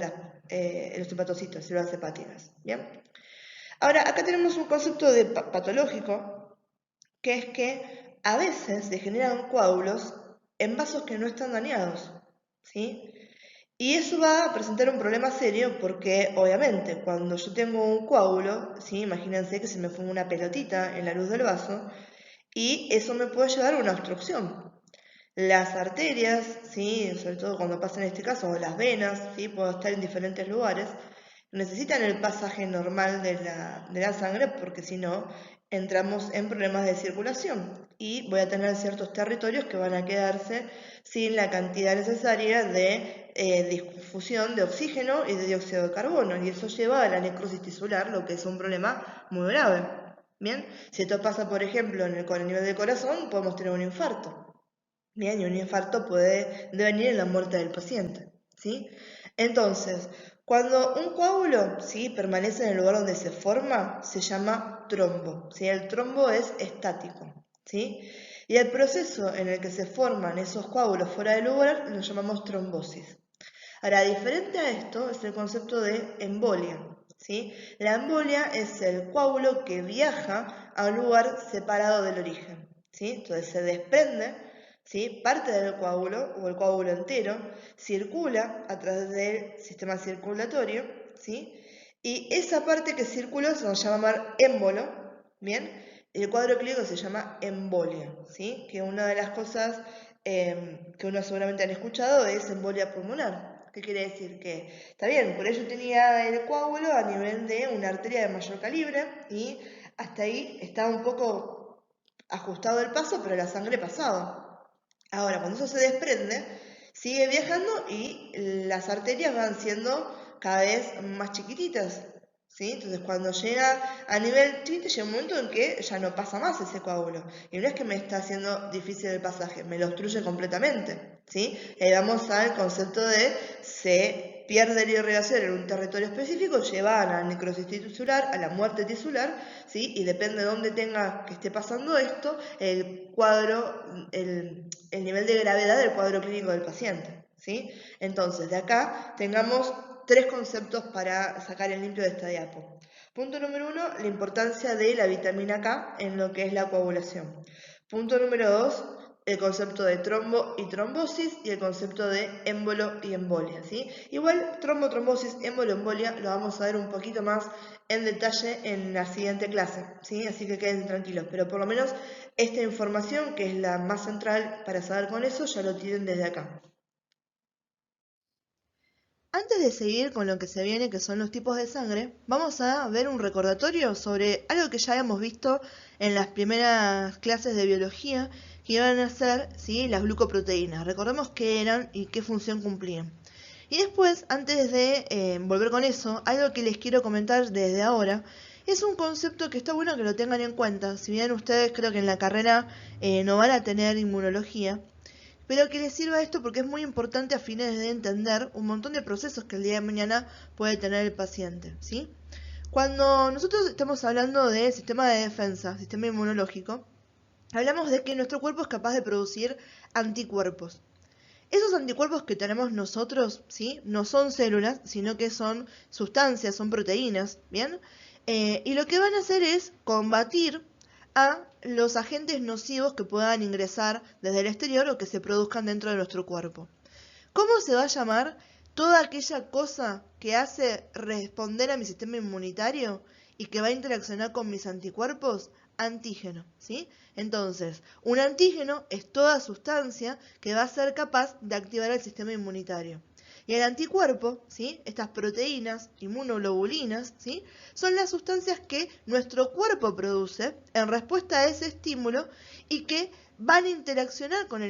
de los hepatocitos, células hepáticas, ¿bien? Ahora, acá tenemos un concepto de patológico, que es que a veces se generan coágulos en vasos que no están dañados, ¿sí? Y eso va a presentar un problema serio porque, obviamente, cuando yo tengo un coágulo, ¿sí?, imagínense que se me fue una pelotita en la luz del vaso y eso me puede llevar a una obstrucción. Las arterias, ¿sí?, sobre todo cuando pasa en este caso, o las venas, ¿sí?, puedo estar en diferentes lugares, necesitan el pasaje normal de la sangre porque si no, entramos en problemas de circulación y voy a tener ciertos territorios que van a quedarse sin la cantidad necesaria de difusión de oxígeno y de dióxido de carbono, y eso lleva a la necrosis tisular, lo que es un problema muy grave. Bien, si esto pasa, por ejemplo, con el nivel del corazón, podemos tener un infarto. Bien, y un infarto puede devenir en la muerte del paciente, ¿sí? Entonces, cuando un coágulo, ¿sí?, permanece en el lugar donde se forma, se llama trombo, ¿sí? El trombo es estático, ¿sí? Y el proceso en el que se forman esos coágulos fuera del lugar lo llamamos trombosis. Ahora, diferente a esto es el concepto de embolia, ¿sí? La embolia es el coágulo que viaja a un lugar separado del origen, ¿sí? Entonces se desprende, ¿sí? Parte del coágulo o el coágulo entero, circula a través del sistema circulatorio, ¿sí? Y esa parte que circuló se nos llama émbolo, ¿bien? El cuadro clínico se llama embolia, ¿sí? Que una de las cosas que uno seguramente han escuchado es embolia pulmonar. ¿Qué quiere decir? Que está bien, por ello tenía el coágulo a nivel de una arteria de mayor calibre y hasta ahí estaba un poco ajustado el paso, pero la sangre pasaba. Ahora, cuando eso se desprende, sigue viajando y las arterias van siendo cada vez más chiquititas, ¿sí? Entonces, cuando llega a nivel chiquito, llega un momento en que ya no pasa más ese coágulo. Y no es que me está haciendo difícil el pasaje, me lo obstruye completamente, ¿sí? Ahí vamos al concepto de se pierde la irrigación en un territorio específico, lleva a la necrosis tisular, a la muerte tisular, ¿sí? Y depende de dónde tenga que esté pasando esto, el cuadro, el nivel de gravedad del cuadro clínico del paciente, ¿sí? Entonces, de acá tengamos tres conceptos para sacar en limpio de esta diapo. Punto número 1, la importancia de la vitamina K en lo que es la coagulación. Punto número 2, el concepto de trombo y trombosis y el concepto de émbolo y embolia, ¿sí? Igual, trombo, trombosis, émbolo, embolia lo vamos a ver un poquito más en detalle en la siguiente clase, ¿sí? Así que queden tranquilos, pero por lo menos esta información, que es la más central para saber con eso, ya lo tienen desde acá. Antes de seguir con lo que se viene, que son los tipos de sangre, vamos a ver un recordatorio sobre algo que ya habíamos visto en las primeras clases de biología, que iban a ser, ¿sí?, las glucoproteínas. Recordemos qué eran y qué función cumplían. Y después, antes de volver con eso, algo que les quiero comentar desde ahora, es un concepto que está bueno que lo tengan en cuenta. Si bien ustedes creo que en la carrera no van a tener inmunología, pero que les sirva esto porque es muy importante a fines de entender un montón de procesos que el día de mañana puede tener el paciente, ¿sí? Cuando nosotros estamos hablando de sistema de defensa, sistema inmunológico, hablamos de que nuestro cuerpo es capaz de producir anticuerpos. Esos anticuerpos que tenemos nosotros, ¿sí?, no son células, sino que son sustancias, son proteínas, ¿bien? Y lo que van a hacer es combatir a los agentes nocivos que puedan ingresar desde el exterior o que se produzcan dentro de nuestro cuerpo. ¿Cómo se va a llamar toda aquella cosa que hace responder a mi sistema inmunitario y que va a interaccionar con mis anticuerpos? Antígeno, ¿sí? Entonces, un antígeno es toda sustancia que va a ser capaz de activar el sistema inmunitario. Y el anticuerpo, ¿sí?, estas proteínas inmunoglobulinas, ¿sí?, son las sustancias que nuestro cuerpo produce en respuesta a ese estímulo y que van a interaccionar con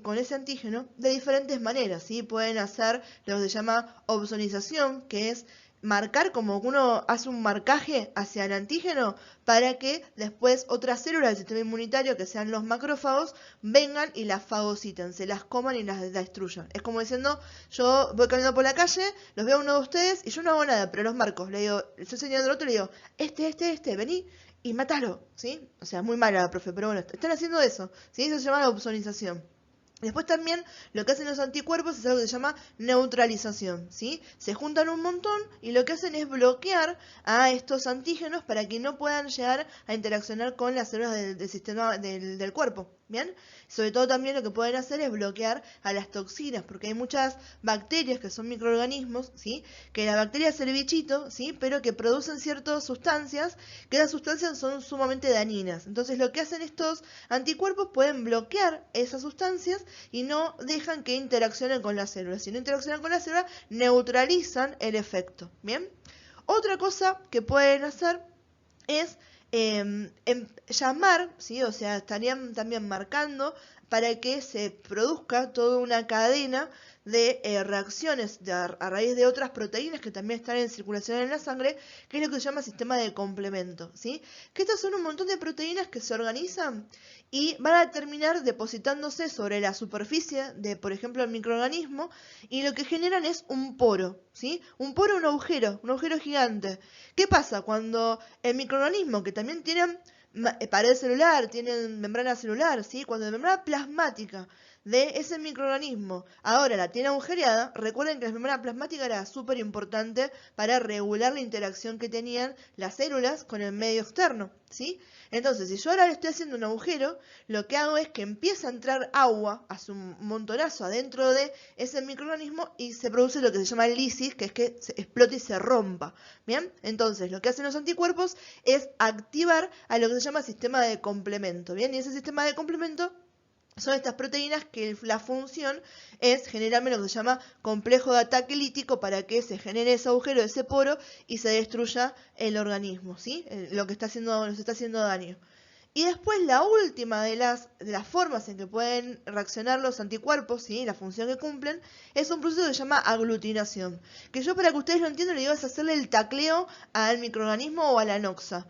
con ese antígeno de diferentes maneras, ¿sí? Pueden hacer lo que se llama opsonización, que es marcar, como uno hace un marcaje hacia el antígeno para que después otras células del sistema inmunitario, que sean los macrófagos, vengan y las fagociten, se las coman y las destruyan. Es como diciendo, yo voy caminando por la calle, los veo a uno de ustedes y yo no hago nada, pero los marco, le digo, le estoy señalando al otro y le digo, vení y matalo, ¿sí? O sea, muy mala, profe, pero bueno, están haciendo eso, ¿sí? Eso se llama la opsonización. Después también lo que hacen los anticuerpos es algo que se llama neutralización, ¿sí? Se juntan un montón y lo que hacen es bloquear a estos antígenos para que no puedan llegar a interaccionar con las células del sistema del cuerpo, ¿bien? Sobre todo también lo que pueden hacer es bloquear a las toxinas, porque hay muchas bacterias que son microorganismos, ¿sí?, que la bacteria es el bichito, ¿sí?, pero que producen ciertas sustancias, que esas sustancias son sumamente dañinas. Entonces lo que hacen estos anticuerpos pueden bloquear esas sustancias y no dejan que interaccionen con las células. Si no interaccionan con las células, neutralizan el efecto, ¿bien? Otra cosa que pueden hacer es llamar, ¿sí?, o sea, estarían también marcando para que se produzca toda una cadena de reacciones a raíz de otras proteínas que también están en circulación en la sangre, que es lo que se llama sistema de complemento, ¿sí? Que estas son un montón de proteínas que se organizan y van a terminar depositándose sobre la superficie de, por ejemplo, el microorganismo, y lo que generan es un poro, ¿sí? Un poro, un agujero gigante. ¿Qué pasa cuando el microorganismo, que también tiene pared celular, tienen membrana celular, ¿sí? Cuando la membrana plasmática de ese microorganismo ahora la tiene agujereada, recuerden que la membrana plasmática era súper importante para regular la interacción que tenían las células con el medio externo, ¿sí? Entonces, si yo ahora le estoy haciendo un agujero, lo que hago es que empieza a entrar agua, hace un montonazo adentro de ese microorganismo y se produce lo que se llama lisis, que es que se explote y se rompa. Bien, entonces lo que hacen los anticuerpos es activar a lo que se llama sistema de complemento. Bien, y ese sistema de complemento son estas proteínas que la función es generarme lo que se llama complejo de ataque lítico para que se genere ese agujero, ese poro y se destruya el organismo, ¿sí? Lo que está haciendo, nos está haciendo daño. Y después la última de las formas en que pueden reaccionar los anticuerpos, ¿sí? La función que cumplen, es un proceso que se llama aglutinación. Que yo para que ustedes lo entiendan le digo es hacerle el tacleo al microorganismo o a la noxa.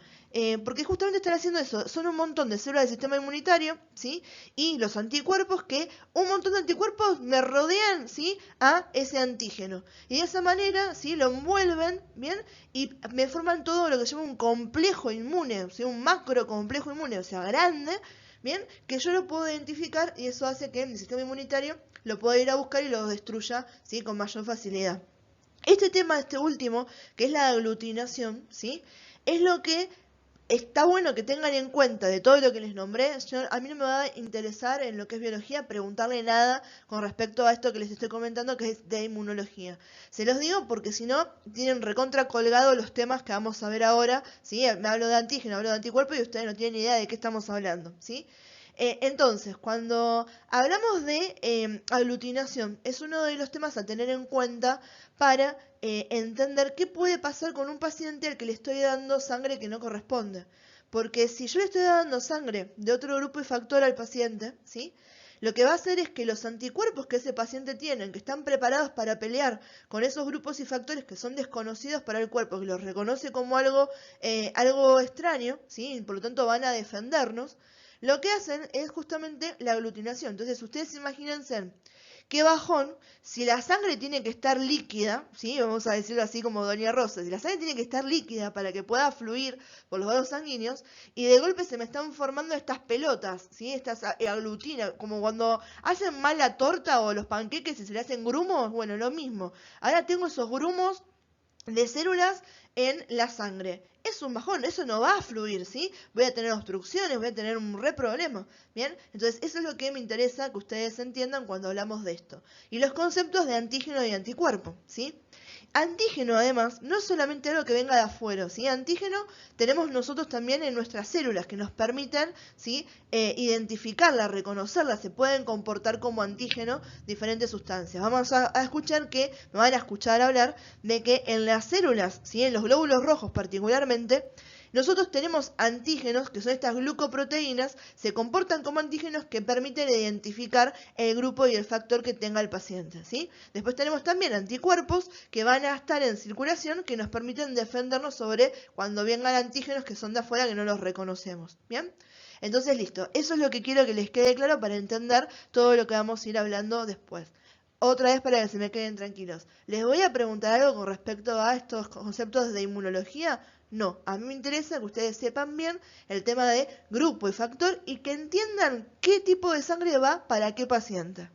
Porque justamente están haciendo eso, son un montón de células del sistema inmunitario, ¿sí? Y los anticuerpos que un montón de anticuerpos me rodean, ¿sí? A ese antígeno. Y de esa manera, ¿sí? Lo envuelven, ¿bien? Y me forman todo lo que se llama un complejo inmune, o sea, un macro complejo inmune, o sea, grande, ¿bien? Que yo lo puedo identificar y eso hace que mi sistema inmunitario lo pueda ir a buscar y lo destruya, ¿sí? Con mayor facilidad. Este tema, este último, que es la aglutinación, ¿sí? Es lo que está bueno que tengan en cuenta de todo lo que les nombré. A mí no me va a interesar en lo que es biología preguntarle nada con respecto a esto que les estoy comentando, que es de inmunología. Se los digo porque si no, tienen recontra colgado los temas que vamos a ver ahora. ¿Sí? Me hablo de antígeno, hablo de anticuerpo y ustedes no tienen idea de qué estamos hablando. ¿Sí? Entonces, cuando hablamos de aglutinación, es uno de los temas a tener en cuenta para entender qué puede pasar con un paciente al que le estoy dando sangre que no corresponde. Porque si yo le estoy dando sangre de otro grupo y factor al paciente, ¿sí? Lo que va a hacer es que los anticuerpos que ese paciente tiene, que están preparados para pelear con esos grupos y factores que son desconocidos para el cuerpo, que los reconoce como algo extraño, ¿sí? Por lo tanto van a defendernos, lo que hacen es justamente la aglutinación. Entonces, ustedes imagínense qué bajón si la sangre tiene que estar líquida, ¿sí? Vamos a decirlo así como Doña Rosa, si la sangre tiene que estar líquida para que pueda fluir por los vasos sanguíneos y de golpe se me están formando estas pelotas, ¿sí? Estas aglutinas, como cuando hacen mal la torta o los panqueques y se le hacen grumos, bueno, lo mismo. Ahora tengo esos grumos de células en la sangre. Es un bajón, eso no va a fluir, ¿sí? Voy a tener obstrucciones, voy a tener un re problema, ¿bien? Entonces, eso es lo que me interesa que ustedes entiendan cuando hablamos de esto. Y los conceptos de antígeno y anticuerpo, ¿sí? Antígeno, además, no es solamente algo que venga de afuera, ¿sí? Antígeno tenemos nosotros también en nuestras células que nos permiten, ¿sí? Identificarla, reconocerla, se pueden comportar como antígeno diferentes sustancias. Vamos a escuchar que, me van a escuchar hablar de que en las células, ¿sí? En los glóbulos rojos particularmente, nosotros tenemos antígenos, que son estas glucoproteínas, se comportan como antígenos que permiten identificar el grupo y el factor que tenga el paciente, ¿sí? Después tenemos también anticuerpos que van a estar en circulación que nos permiten defendernos sobre cuando vengan antígenos que son de afuera que no los reconocemos, ¿bien? Entonces, listo, eso es lo que quiero que les quede claro para entender todo lo que vamos a ir hablando después. Otra vez para que se me queden tranquilos. ¿Les voy a preguntar algo con respecto a estos conceptos de inmunología? No, a mí me interesa que ustedes sepan bien el tema de grupo y factor y que entiendan qué tipo de sangre va para qué paciente.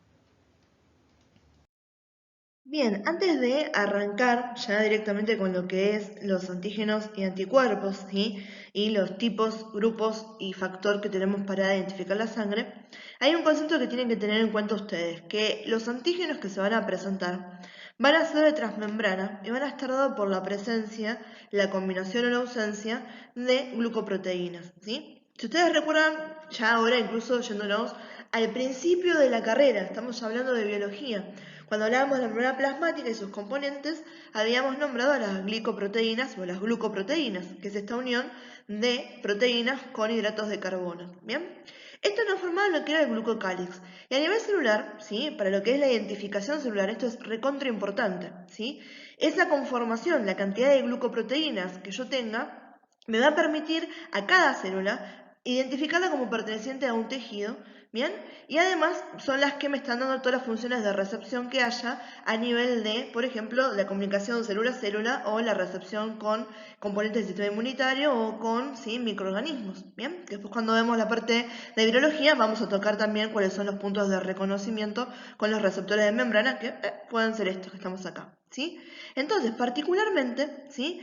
Bien, antes de arrancar ya directamente con lo que es los antígenos y anticuerpos, ¿sí? Y los tipos, grupos y factor que tenemos para identificar la sangre, hay un concepto que tienen que tener en cuenta ustedes, que los antígenos que se van a presentar van a ser de transmembrana y van a estar dados por la presencia, la combinación o la ausencia de glucoproteínas, ¿sí? Si ustedes recuerdan, ya ahora incluso yéndonos al principio de la carrera, estamos hablando de biología. Cuando hablábamos de la membrana plasmática y sus componentes, habíamos nombrado a las glicoproteínas o las glucoproteínas, que es esta unión de proteínas con hidratos de carbono. ¿Bien? Esto nos formaba lo que era el glucocálix. Y a nivel celular, ¿sí? Para lo que es la identificación celular, esto es recontra importante, ¿sí? Esa conformación, la cantidad de glucoproteínas que yo tenga, me va a permitir a cada célula identificarla como perteneciente a un tejido, ¿Bien? Y además son las que me están dando todas las funciones de recepción que haya a nivel de, por ejemplo, la comunicación célula-célula o la recepción con componentes del sistema inmunitario o con microorganismos. ¿Bien? Que después cuando vemos la parte de virología vamos a tocar también cuáles son los puntos de reconocimiento con los receptores de membrana que pueden ser estos que estamos acá. ¿Sí? Entonces, particularmente, ¿sí?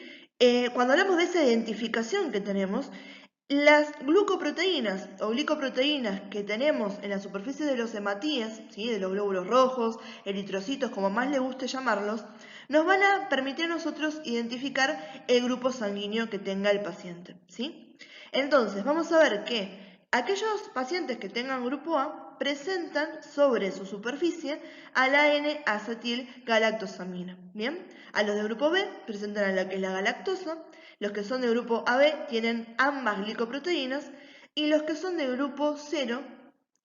Cuando hablamos de esa identificación que tenemos, las glucoproteínas o glicoproteínas que tenemos en la superficie de los hematíes, ¿sí? De los glóbulos rojos, eritrocitos, como más le guste llamarlos, nos van a permitir a nosotros identificar el grupo sanguíneo que tenga el paciente, ¿sí? Entonces, vamos a ver que aquellos pacientes que tengan grupo A presentan sobre su superficie a la N-acetilgalactosamina, ¿bien? A los de grupo B presentan a la que es la galactosa. Los que son de grupo AB tienen ambas glicoproteínas y los que son de grupo 0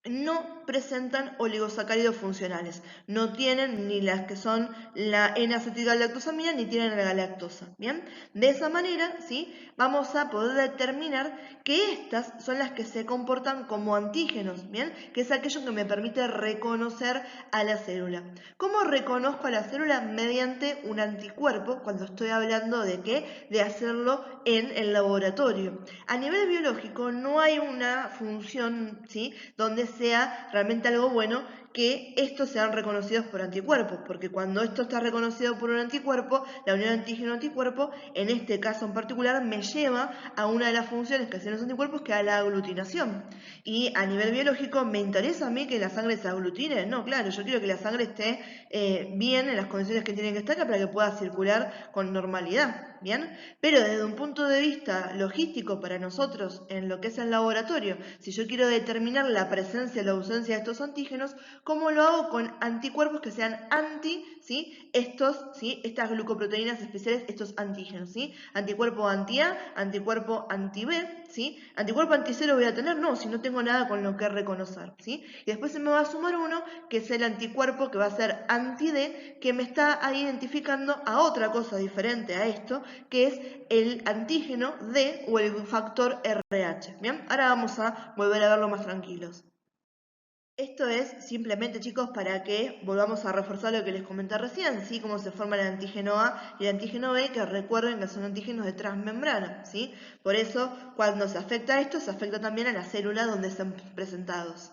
no presentan oligosacáridos funcionales. No tienen ni las que son la N-acetilgalactosamina ni tienen la galactosa. ¿Bien? De esa manera, ¿sí? Vamos a poder determinar que estas son las que se comportan como antígenos, ¿bien? Que es aquello que me permite reconocer a la célula. ¿Cómo reconozco a la célula? Mediante un anticuerpo, cuando estoy hablando de ¿qué? De hacerlo en el laboratorio. A nivel biológico no hay una función, ¿sí? Donde sea realmente algo bueno que estos sean reconocidos por anticuerpos, porque cuando esto está reconocido por un anticuerpo, la unión antígeno-anticuerpo, en este caso en particular, me lleva a una de las funciones que hacen los anticuerpos, que es la aglutinación. Y a nivel biológico, ¿me interesa a mí que la sangre se aglutine? No, claro, yo quiero que la sangre esté bien en las condiciones que tiene que estar para que pueda circular con normalidad. ¿Bien? Pero desde un punto de vista logístico para nosotros en lo que es el laboratorio, si yo quiero determinar la presencia o la ausencia de estos antígenos, ¿cómo lo hago? Con anticuerpos que sean ¿sí? Estas glucoproteínas especiales, estos antígenos, ¿sí? Anticuerpo anti-A, anticuerpo anti-B, ¿sí? Anticuerpo anti-C lo voy a tener, no, si no tengo nada con lo que reconocer, ¿sí? Y después se me va a sumar uno, que es el anticuerpo que va a ser anti-D, que me está ahí identificando a otra cosa diferente a esto, que es el antígeno D o el factor RH. ¿Bien? Ahora vamos a volver a verlo más tranquilos. Esto es simplemente, chicos, para que volvamos a reforzar lo que les comenté recién, ¿sí? Cómo se forma el antígeno A y el antígeno B, que recuerden que son antígenos de transmembrana, ¿sí? Por eso, cuando se afecta a esto, se afecta también a la célula donde están presentados.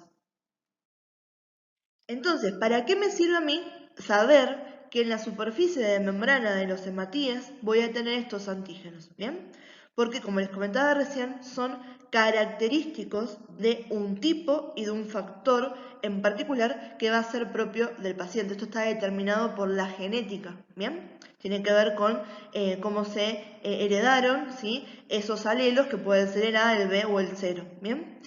Entonces, ¿para qué me sirve a mí saber que en la superficie de membrana de los hematíes voy a tener estos antígenos? ¿Bien? Porque, como les comentaba recién, son característicos de un tipo y de un factor en particular que va a ser propio del paciente. Esto está determinado por la genética, ¿bien? Tiene que ver con cómo se heredaron, ¿sí? Esos alelos que pueden ser el A, el B o el 0, ¿bien?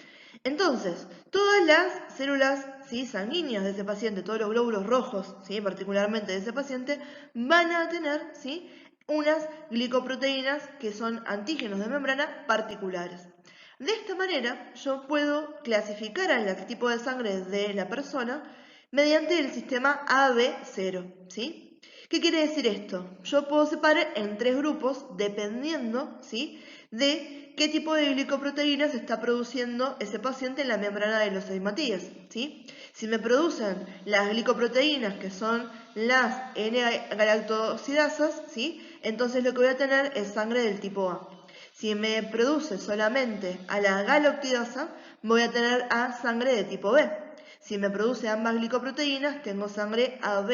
Entonces, todas las células, ¿sí? Sanguíneas de ese paciente, todos los glóbulos rojos, ¿sí? Particularmente de ese paciente, van a tener, ¿sí? Unas glicoproteínas que son antígenos de membrana particulares. De esta manera, yo puedo clasificar al tipo de sangre de la persona mediante el sistema AB0, ¿sí? ¿Qué quiere decir esto? Yo puedo separar en 3 grupos dependiendo, ¿sí? De qué tipo de glicoproteínas está produciendo ese paciente en la membrana de los hematíes, ¿sí? Si me producen las glicoproteínas que son las N-galactosidasas, ¿sí? Entonces lo que voy a tener es sangre del tipo A. Si me produce solamente a la galactidasa, voy a tener a sangre de tipo B. Si me produce ambas glicoproteínas, tengo sangre AB.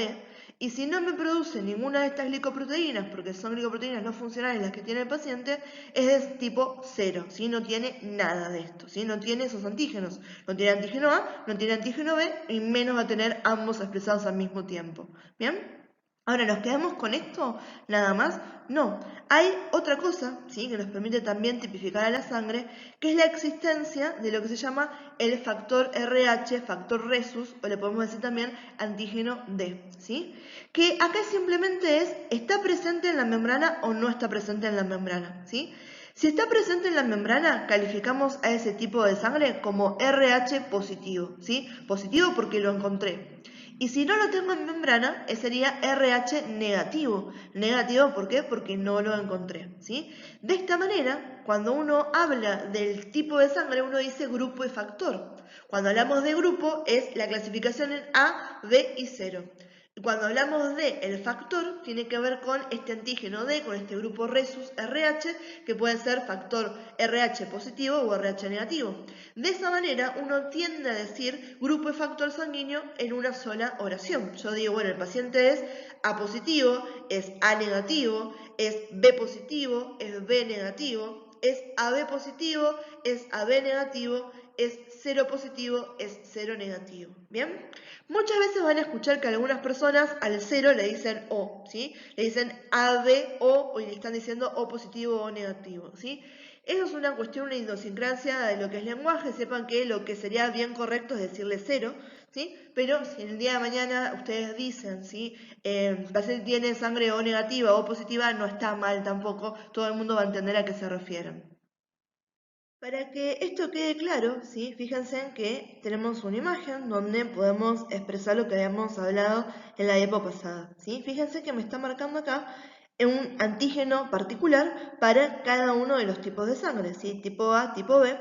Y si no me produce ninguna de estas glicoproteínas, porque son glicoproteínas no funcionales las que tiene el paciente, es de tipo 0, ¿sí? No tiene nada de esto, ¿sí? No tiene esos antígenos. No tiene antígeno A, no tiene antígeno B, y menos va a tener ambos expresados al mismo tiempo. ¿Bien? Ahora, ¿nos quedamos con esto nada más? No, hay otra cosa, ¿sí? Que nos permite también tipificar a la sangre, que es la existencia de lo que se llama el factor RH, factor resus, o le podemos decir también antígeno D, ¿sí? Que acá simplemente es, ¿está presente en la membrana o no está presente en la membrana? ¿Sí? Si está presente en la membrana, calificamos a ese tipo de sangre como RH positivo, ¿sí? Positivo porque lo encontré. Y si no lo tengo en membrana, sería RH negativo. Negativo, ¿por qué? Porque no lo encontré, ¿sí? De esta manera, cuando uno habla del tipo de sangre, uno dice grupo y factor. Cuando hablamos de grupo, es la clasificación en A, B y 0. Y cuando hablamos de el factor, tiene que ver con este antígeno D, con este grupo Rhesus RH, que puede ser factor RH positivo o RH negativo. De esa manera, uno tiende a decir grupo y factor sanguíneo en una sola oración. Yo digo, bueno, el paciente es A positivo, es A negativo, es B positivo, es B negativo, es AB positivo, es AB negativo, es 0 positivo, es 0 negativo. ¿Bien? Muchas veces van a escuchar que algunas personas al 0 le dicen O, ¿sí? Le dicen AB o le están diciendo O positivo o negativo, ¿sí? Eso es una cuestión, una idiosincrasia de lo que es lenguaje. Sepan que lo que sería bien correcto es decirle 0, ¿sí? Pero si el día de mañana ustedes dicen, ¿sí? El paciente tiene sangre O negativa o positiva, no está mal tampoco. Todo el mundo va a entender a qué se refieren. Para que esto quede claro, ¿sí? Fíjense en que tenemos una imagen donde podemos expresar lo que habíamos hablado en la diapo pasada, ¿sí? Fíjense que me está marcando acá un antígeno particular para cada uno de los tipos de sangre, ¿sí? Tipo A, tipo B.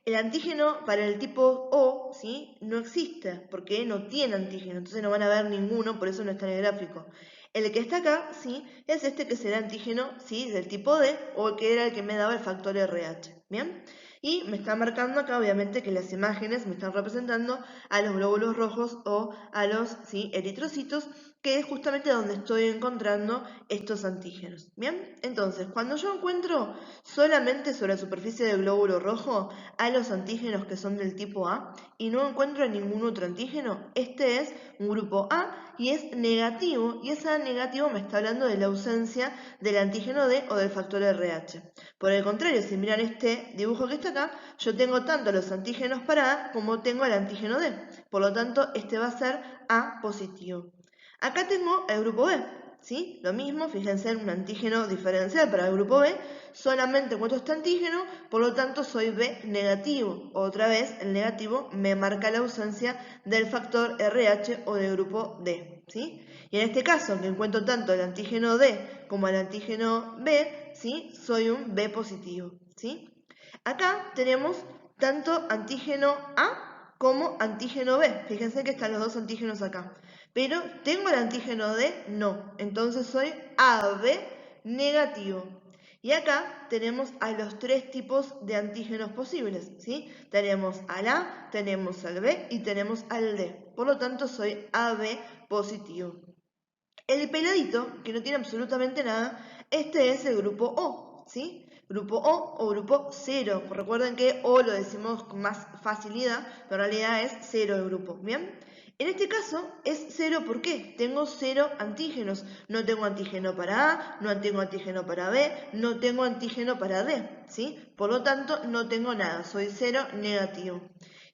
El antígeno para el tipo O, ¿sí? No existe porque no tiene antígeno, entonces no van a ver ninguno, por eso no está en el gráfico. El que está acá, ¿sí? Es este que será antígeno, ¿sí? Del tipo D o que era el que me daba el factor RH, ¿bien? Y me está marcando acá, obviamente, que las imágenes me están representando a los glóbulos rojos o a los eritrocitos, que es justamente donde estoy encontrando estos antígenos. ¿Bien? Entonces, cuando yo encuentro solamente sobre la superficie del glóbulo rojo a los antígenos que son del tipo A y no encuentro ningún otro antígeno, este es un grupo A y es negativo, y ese negativo me está hablando de la ausencia del antígeno D o del factor RH. Por el contrario, si miran este dibujo que está acá, yo tengo tanto los antígenos para A como tengo el antígeno D. Por lo tanto, este va a ser A positivo. Acá tengo el grupo B, ¿sí? Lo mismo, fíjense en un antígeno diferencial para el grupo B, solamente encuentro este antígeno, por lo tanto soy B negativo. Otra vez, el negativo me marca la ausencia del factor RH o del grupo D, ¿sí? Y en este caso, que encuentro tanto el antígeno D como el antígeno B, ¿sí? Soy un B positivo, ¿sí? Acá tenemos tanto antígeno A como antígeno B. Fíjense que están los dos antígenos acá. Pero ¿tengo el antígeno D? No. Entonces soy AB negativo. Y acá tenemos a los tres tipos de antígenos posibles, ¿sí? Tenemos al A, tenemos al B y tenemos al D. Por lo tanto soy AB positivo. El peladito, que no tiene absolutamente nada, este es el grupo O, ¿sí? Grupo O grupo 0. Recuerden que O lo decimos con más facilidad, pero en realidad es 0 el grupo, ¿bien? En este caso es 0, ¿por qué? Tengo 0 antígenos. No tengo antígeno para A, no tengo antígeno para B, no tengo antígeno para D, ¿sí? Por lo tanto, no tengo nada, soy 0 negativo.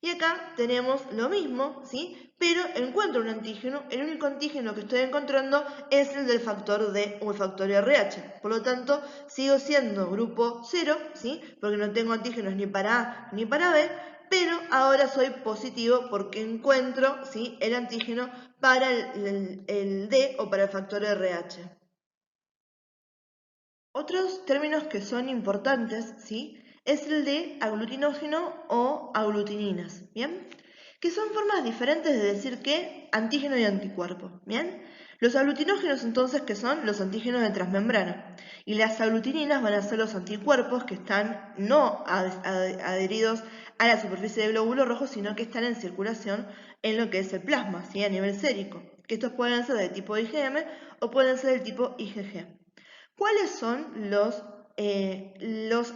Y acá tenemos lo mismo, ¿sí? Pero encuentro un antígeno, el único antígeno que estoy encontrando es el del factor D o el factor RH. Por lo tanto, sigo siendo grupo 0, ¿sí? Porque no tengo antígenos ni para A ni para B, pero ahora soy positivo porque encuentro, ¿sí? El antígeno para el D o para el factor RH. Otros términos que son importantes, ¿sí? Es el de aglutinógeno o aglutininas, ¿bien? Que son formas diferentes de decir que antígeno y anticuerpo, ¿bien? Los aglutinógenos entonces que son los antígenos de transmembrana y las aglutininas van a ser los anticuerpos que están no adheridos a la superficie del glóbulo rojo, sino que están en circulación en lo que es el plasma, ¿sí? A nivel sérico, que estos pueden ser de tipo IgM o pueden ser del tipo IgG. ¿Cuáles son los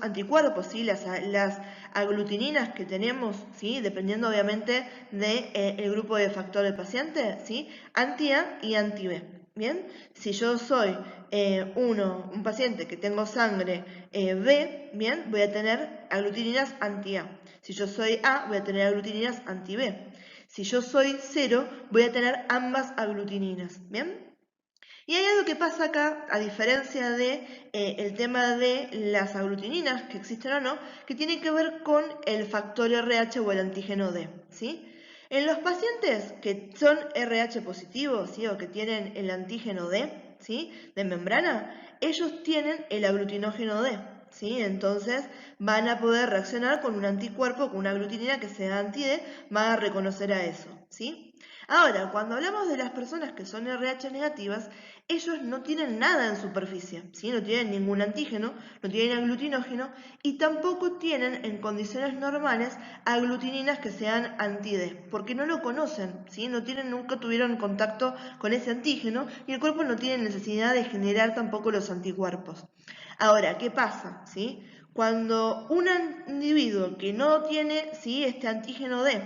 anticuerpos, ¿sí? Las aglutininas que tenemos, ¿sí? Dependiendo obviamente del grupo de factor del paciente, ¿sí? Anti-A y anti-B. ¿Bien? Si yo soy un paciente que tengo sangre B, ¿bien? Voy a tener aglutininas anti-A. Si yo soy A, voy a tener aglutininas anti-B. Si yo soy 0, voy a tener ambas aglutininas. ¿Bien? Y hay algo que pasa acá, a diferencia de el tema de las aglutininas, que existen o no, que tiene que ver con el factor RH o el antígeno D, ¿sí? En los pacientes que son RH positivos, ¿sí? O que tienen el antígeno D, ¿sí? De membrana, ellos tienen el aglutinógeno D, ¿sí? Entonces van a poder reaccionar con un anticuerpo, con una aglutinina que sea anti-D, van a reconocer a eso, ¿sí? Ahora, cuando hablamos de las personas que son RH negativas, ellos no tienen nada en superficie, ¿sí? No tienen ningún antígeno, no tienen aglutinógeno y tampoco tienen en condiciones normales aglutininas que sean anti-D, porque no lo conocen, ¿sí? Nunca tuvieron contacto con ese antígeno y el cuerpo no tiene necesidad de generar tampoco los anticuerpos. Ahora, ¿qué pasa? ¿Sí? Cuando un individuo que no tiene, ¿sí?, este antígeno D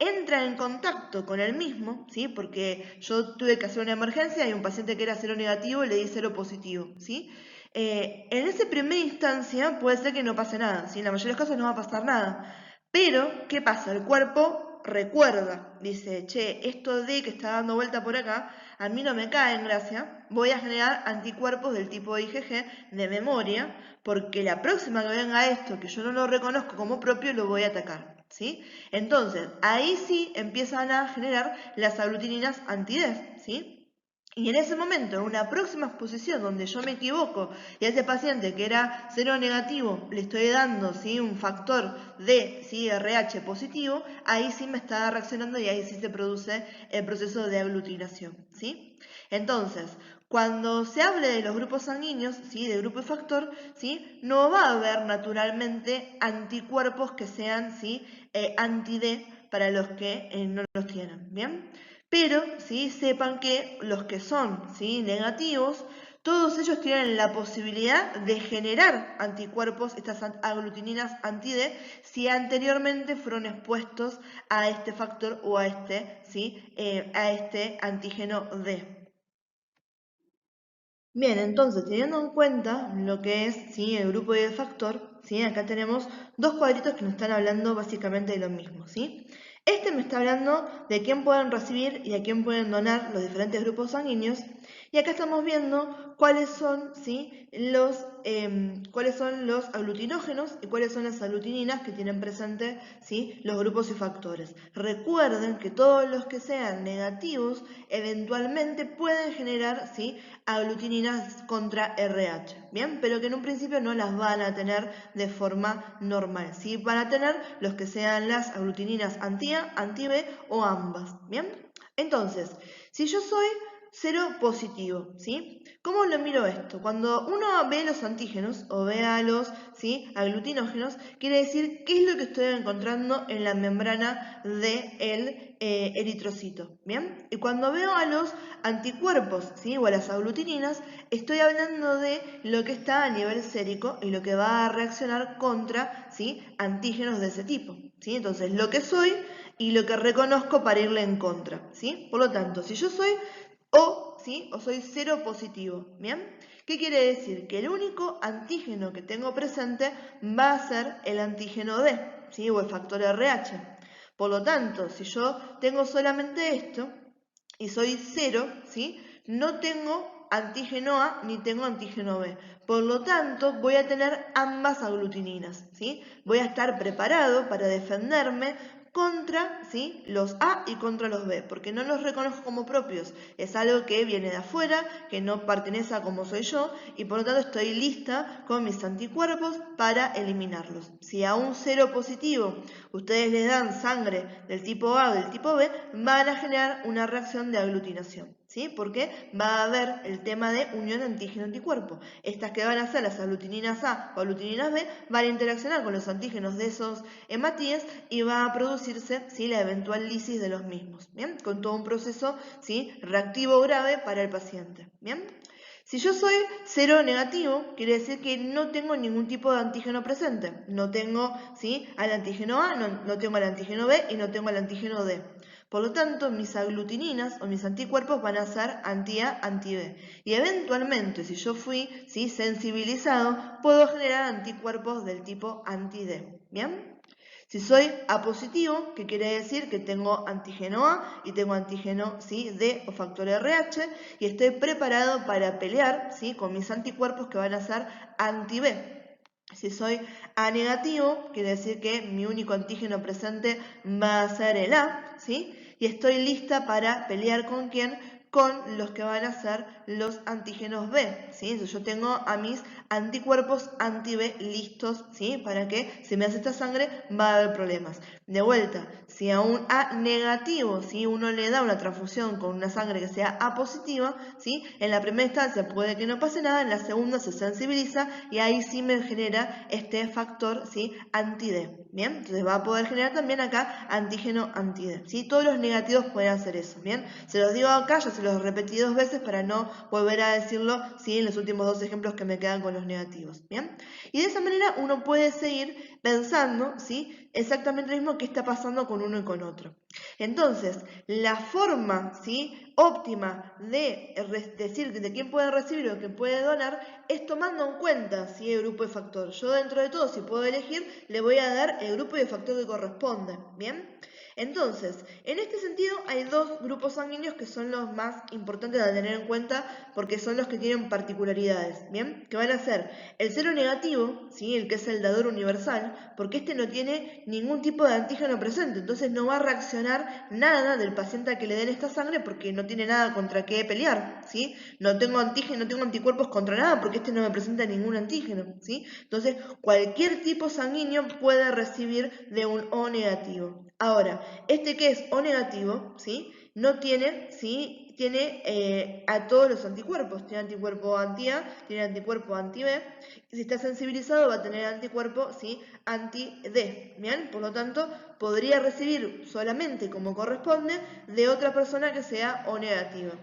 entra en contacto con el mismo, ¿sí? Porque yo tuve que hacer una emergencia y un paciente que era cero negativo le di cero positivo, ¿sí? En esa primera instancia puede ser que no pase nada, ¿sí? En la mayoría de los casos no va a pasar nada. Pero, ¿qué pasa? El cuerpo recuerda, dice, che, esto de que está dando vuelta por acá, a mí no me cae en gracia, voy a generar anticuerpos del tipo IgG de memoria, porque la próxima que venga esto, que yo no lo reconozco como propio, lo voy a atacar, ¿sí? Entonces, ahí sí empiezan a generar las aglutininas anti-D, ¿sí? Y en ese momento, en una próxima exposición donde yo me equivoco y a ese paciente que era cero negativo le estoy dando, ¿sí?, un factor de, ¿sí?, RH positivo, ahí sí me está reaccionando y ahí sí se produce el proceso de aglutinación, ¿sí? Entonces, cuando se hable de los grupos sanguíneos, ¿sí?, de grupo y factor, ¿sí?, no va a haber naturalmente anticuerpos que sean, ¿sí?, anti-D para los que no los tienen, ¿bien? Pero, ¿sí?, sepan que los que son, ¿sí?, negativos, todos ellos tienen la posibilidad de generar anticuerpos, estas aglutininas anti-D, si anteriormente fueron expuestos a este factor o a este, ¿sí?, a este antígeno D. Bien, entonces, teniendo en cuenta lo que es, ¿sí?, el grupo y el factor, ¿sí?, acá tenemos dos cuadritos que nos están hablando básicamente de lo mismo, ¿sí? Este me está hablando de quién pueden recibir y a quién pueden donar los diferentes grupos sanguíneos. Y acá estamos viendo cuáles son, ¿sí?, cuáles son los aglutinógenos y cuáles son las aglutininas que tienen presente, ¿sí?, los grupos y factores. Recuerden que todos los que sean negativos eventualmente pueden generar, ¿sí?, aglutininas contra RH, ¿bien? Pero que en un principio no las van a tener de forma normal, ¿sí? Van a tener los que sean las aglutininas anti-A, anti-B o ambas, ¿bien? Entonces, si yo soy cero positivo, ¿sí? ¿Cómo lo miro esto? Cuando uno ve los antígenos o ve a los, ¿sí?, aglutinógenos, quiere decir qué es lo que estoy encontrando en la membrana del eritrocito, ¿bien? Y cuando veo a los anticuerpos, ¿sí?, o a las aglutininas, estoy hablando de lo que está a nivel sérico y lo que va a reaccionar contra, ¿sí?, antígenos de ese tipo, ¿sí? Entonces, lo que soy y lo que reconozco para irle en contra, ¿sí? Por lo tanto, si yo soy ¿sí?, o soy cero positivo, ¿bien? ¿Qué quiere decir? Que el único antígeno que tengo presente va a ser el antígeno D, ¿sí?, o el factor RH. Por lo tanto, si yo tengo solamente esto y soy cero, ¿sí?, no tengo antígeno A ni tengo antígeno B. Por lo tanto, voy a tener ambas aglutininas, ¿sí? Voy a estar preparado para defenderme contra, ¿sí?, los A y contra los B, porque no los reconozco como propios. Es algo que viene de afuera, que no pertenece a como soy yo, y por lo tanto estoy lista con mis anticuerpos para eliminarlos. Si a un cero positivo ustedes les dan sangre del tipo A o del tipo B, van a generar una reacción de aglutinación, ¿sí? Porque va a haber el tema de unión antígeno-anticuerpo. Estas que van a ser las aglutininas A o aglutininas B van a interaccionar con los antígenos de esos hematíes y va a producirse, ¿sí?, la eventual lisis de los mismos, ¿bien? Con todo un proceso, ¿sí?, reactivo grave para el paciente, ¿bien? Si yo soy cero negativo, quiere decir que no tengo ningún tipo de antígeno presente. No tengo, ¿sí?, al antígeno A, no tengo al antígeno B y no tengo al antígeno D. Por lo tanto, mis aglutininas o mis anticuerpos van a ser anti-A, anti-B. Y eventualmente, si yo fui, ¿sí?, sensibilizado, puedo generar anticuerpos del tipo anti-D. ¿Bien? Si soy A positivo, que quiere decir que tengo antígeno A y tengo antígeno, ¿sí?, D o factor RH, y estoy preparado para pelear, ¿sí?, con mis anticuerpos que van a ser anti-B. Si soy A negativo, quiere decir que mi único antígeno presente va a ser el A, ¿sí? Y estoy lista para pelear ¿con quién? Con los que van a ser los antígenos B, ¿sí? Entonces yo tengo a mis anticuerpos anti-B listos, ¿sí? Para que si me hace esta sangre va a haber problemas. De vuelta, si a un A negativo, ¿sí? Uno le da una transfusión con una sangre que sea A positiva, ¿sí? En la primera instancia puede que no pase nada, en la segunda se sensibiliza y ahí sí me genera este factor, ¿sí? Anti-D, ¿bien? Entonces va a poder generar también acá antígeno anti-D, ¿sí? Todos los negativos pueden hacer eso, ¿bien? Se los digo acá, ya se los repetí 2 veces para no volver a decirlo, ¿sí? En los últimos 2 ejemplos que me quedan con los negativos, ¿bien? Y de esa manera uno puede seguir pensando, ¿sí? Exactamente lo mismo que está pasando con uno y con otro. Entonces, la forma, ¿sí? Óptima de decir de quién puede recibir o quién puede donar es tomando en cuenta, ¿sí? El grupo de factor. Yo dentro de todo, si puedo elegir, le voy a dar el grupo de factor que corresponde, ¿bien? Entonces, en este sentido hay 2 grupos sanguíneos que son los más importantes a tener en cuenta porque son los que tienen particularidades, ¿bien? Que van a ser el cero negativo, ¿sí? El que es el dador universal, porque este no tiene ningún tipo de antígeno presente, entonces no va a reaccionar nada del paciente a que le den esta sangre porque no tiene nada contra qué pelear, ¿sí? No tengo antígeno, no tengo anticuerpos contra nada porque este no me presenta ningún antígeno, ¿sí? Entonces, cualquier tipo sanguíneo puede recibir de un O negativo. Ahora, este que es O negativo, ¿sí? No tiene, ¿sí? Tiene a todos los anticuerpos. Tiene anticuerpo anti-A, tiene anticuerpo anti-B. Si está sensibilizado va a tener anticuerpo, ¿sí? Anti-D. ¿Bien? Por lo tanto, podría recibir solamente como corresponde de otra persona que sea O negativa.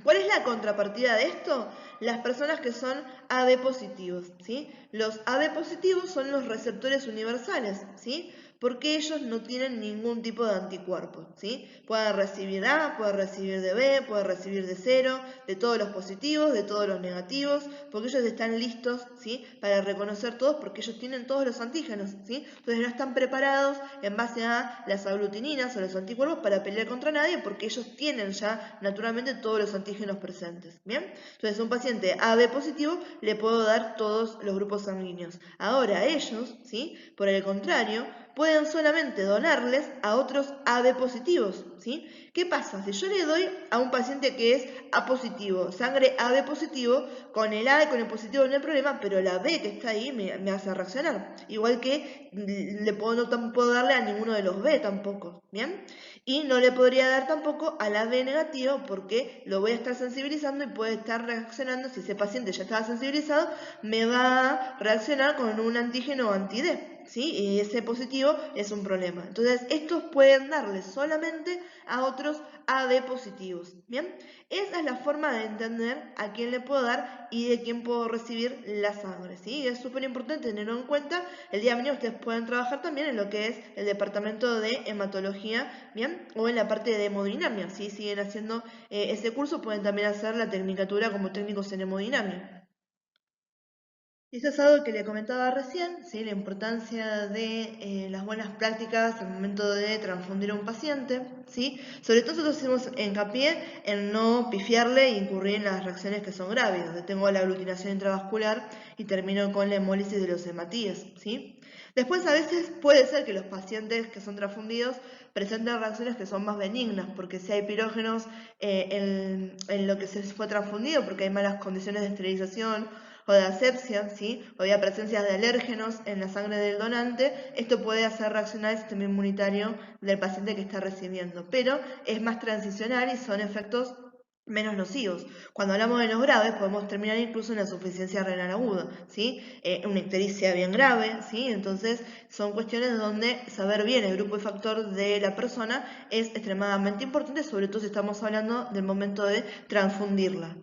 ¿Cuál es la contrapartida de esto? Las personas que son AB positivos, ¿sí? Los AB positivos son los receptores universales, ¿sí? Porque ellos no tienen ningún tipo de anticuerpo, ¿sí? Pueden recibir A, pueden recibir de B, pueden recibir de 0, de todos los positivos, de todos los negativos, porque ellos están listos, ¿sí? Para reconocer todos, porque ellos tienen todos los antígenos, ¿sí? Entonces no están preparados en base a las aglutininas o los anticuerpos para pelear contra nadie, porque ellos tienen ya naturalmente todos los antígenos presentes, ¿bien? Entonces a un paciente AB positivo le puedo dar todos los grupos sanguíneos. Ahora ellos, ¿sí? Por el contrario, pueden solamente donarles a otros AB positivos, ¿sí? ¿Qué pasa? Si yo le doy a un paciente que es A positivo, sangre AB positivo, con el A y con el positivo no hay problema, pero la B que está ahí me hace reaccionar. Igual que no puedo darle a ninguno de los B tampoco, ¿bien? Y no le podría dar tampoco a la B negativo porque lo voy a estar sensibilizando y puede estar reaccionando, si ese paciente ya estaba sensibilizado, me va a reaccionar con un antígeno anti-D. ¿Sí? Y ese positivo es un problema. Entonces, estos pueden darle solamente a otros AB positivos. ¿Bien? Esa es la forma de entender a quién le puedo dar y de quién puedo recibir la sangre. ¿Sí? Es súper importante tenerlo en cuenta. El día de mañana ustedes pueden trabajar también en lo que es el departamento de hematología, ¿bien? O en la parte de hemodinamia. Si siguen haciendo ese curso, pueden también hacer la tecnicatura como técnicos en hemodinamia. Esto es algo que le comentaba recién, ¿sí? La importancia de las buenas prácticas al momento de transfundir a un paciente, ¿sí? Sobre todo nosotros hacemos hincapié en no pifiarle e incurrir en las reacciones que son graves, donde tengo la aglutinación intravascular y termino con la hemólisis de los hematíes, ¿sí? Después a veces puede ser que los pacientes que son transfundidos presenten reacciones que son más benignas, porque si hay pirógenos en lo que se fue transfundido, porque hay malas condiciones de esterilización, o de asepsia, ¿sí? O había presencia de alérgenos en la sangre del donante, esto puede hacer reaccionar el sistema inmunitario del paciente que está recibiendo, pero es más transicional y son efectos menos nocivos. Cuando hablamos de los graves, podemos terminar incluso en la insuficiencia renal aguda, ¿sí? Una ictericia bien grave, ¿sí? Entonces, son cuestiones donde saber bien el grupo y factor de la persona es extremadamente importante, sobre todo si estamos hablando del momento de transfundirla.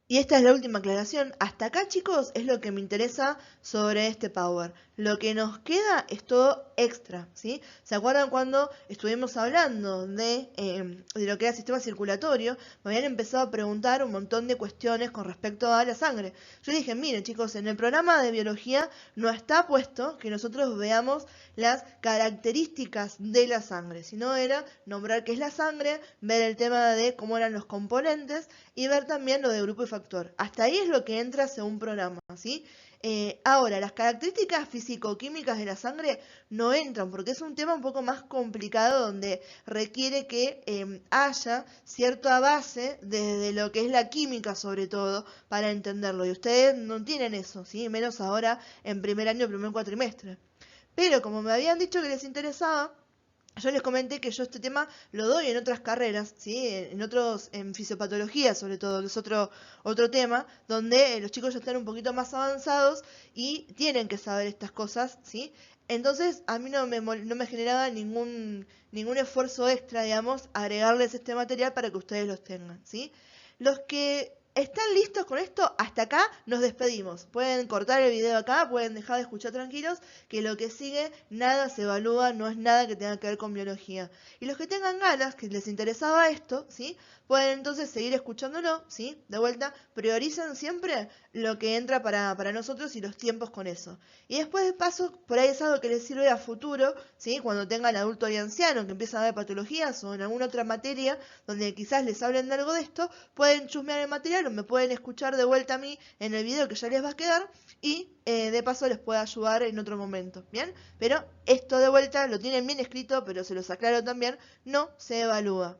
Y esta es la última aclaración. Hasta acá, chicos, es lo que me interesa sobre este Power. Lo que nos queda es todo extra, ¿sí? ¿Se acuerdan cuando estuvimos hablando de lo que era sistema circulatorio? Me habían empezado a preguntar un montón de cuestiones con respecto a la sangre. Yo dije, miren, chicos, en el programa de biología no está puesto que nosotros veamos las características de la sangre, sino era nombrar qué es la sangre, ver el tema de cómo eran los componentes y ver también lo de grupo y factor. Hasta ahí es lo que entra según programa, ¿sí? Ahora, las características físico-químicas de la sangre no entran porque es un tema un poco más complicado donde requiere que haya cierta base desde lo que es la química sobre todo para entenderlo. Y ustedes no tienen eso, ¿sí? Menos ahora en primer año, primer cuatrimestre. Pero como me habían dicho que les interesaba, yo les comenté que yo este tema lo doy en otras carreras, ¿sí? En fisiopatología sobre todo, que es otro tema, donde los chicos ya están un poquito más avanzados y tienen que saber estas cosas, ¿sí? Entonces a mí no me generaba ningún esfuerzo extra, digamos, agregarles este material para que ustedes los tengan, ¿sí? Los que están listos con esto, hasta acá nos despedimos. Pueden cortar el video acá, pueden dejar de escuchar tranquilos, que lo que sigue nada se evalúa, no es nada que tenga que ver con biología. Y los que tengan ganas, que les interesaba esto, ¿sí? Pueden entonces seguir escuchándolo, ¿sí? De vuelta, prioricen siempre lo que entra para nosotros y los tiempos con eso. Y después de paso, por ahí es algo que les sirve a futuro, ¿sí? Cuando tengan adulto y anciano, que empiezan a ver patologías o en alguna otra materia donde quizás les hablen de algo de esto, pueden chusmear el material o me pueden escuchar de vuelta a mí en el video que ya les va a quedar y de paso les puede ayudar en otro momento, ¿bien? Pero esto de vuelta lo tienen bien escrito, pero se los aclaro también, no se evalúa.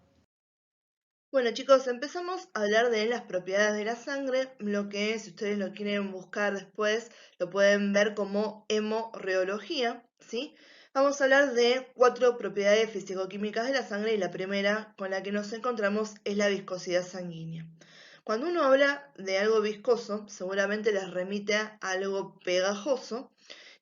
Bueno chicos, empezamos a hablar de las propiedades de la sangre, lo que si ustedes lo quieren buscar después, lo pueden ver como hemorreología, ¿sí? Vamos a hablar de 4 propiedades físico-químicas de la sangre y la primera con la que nos encontramos es la viscosidad sanguínea. Cuando uno habla de algo viscoso, seguramente les remite a algo pegajoso,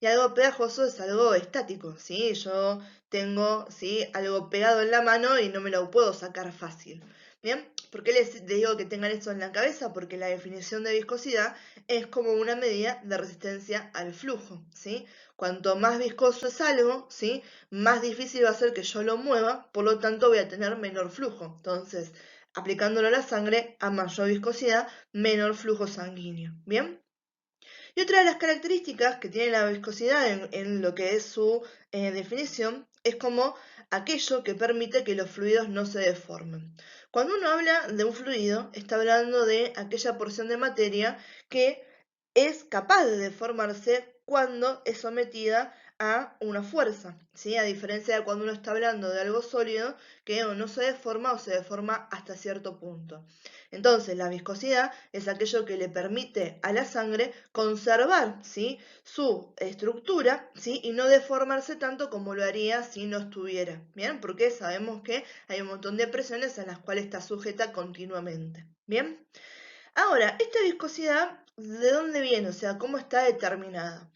y algo pegajoso es algo estático, ¿sí? Yo tengo, ¿sí? algo pegado en la mano y no me lo puedo sacar fácil. ¿Bien? ¿Por qué les digo que tengan esto en la cabeza? Porque la definición de viscosidad es como una medida de resistencia al flujo, ¿sí? Cuanto más viscoso es algo, ¿sí? Más difícil va a ser que yo lo mueva, por lo tanto voy a tener menor flujo. Entonces, aplicándolo a la sangre, a mayor viscosidad, menor flujo sanguíneo, ¿bien? Y otra de las características que tiene la viscosidad en lo que es su definición es como aquello que permite que los fluidos no se deformen. Cuando uno habla de un fluido, está hablando de aquella porción de materia que es capaz de deformarse cuando es sometida a una fuerza, ¿sí? A diferencia de cuando uno está hablando de algo sólido que o no se deforma o se deforma hasta cierto punto. Entonces, la viscosidad es aquello que le permite a la sangre conservar, ¿sí? su estructura, ¿sí? Y no deformarse tanto como lo haría si no estuviera, ¿bien? Porque sabemos que hay un montón de presiones a las cuales está sujeta continuamente, ¿bien? Ahora, esta viscosidad, ¿de dónde viene? O sea, ¿cómo está determinada?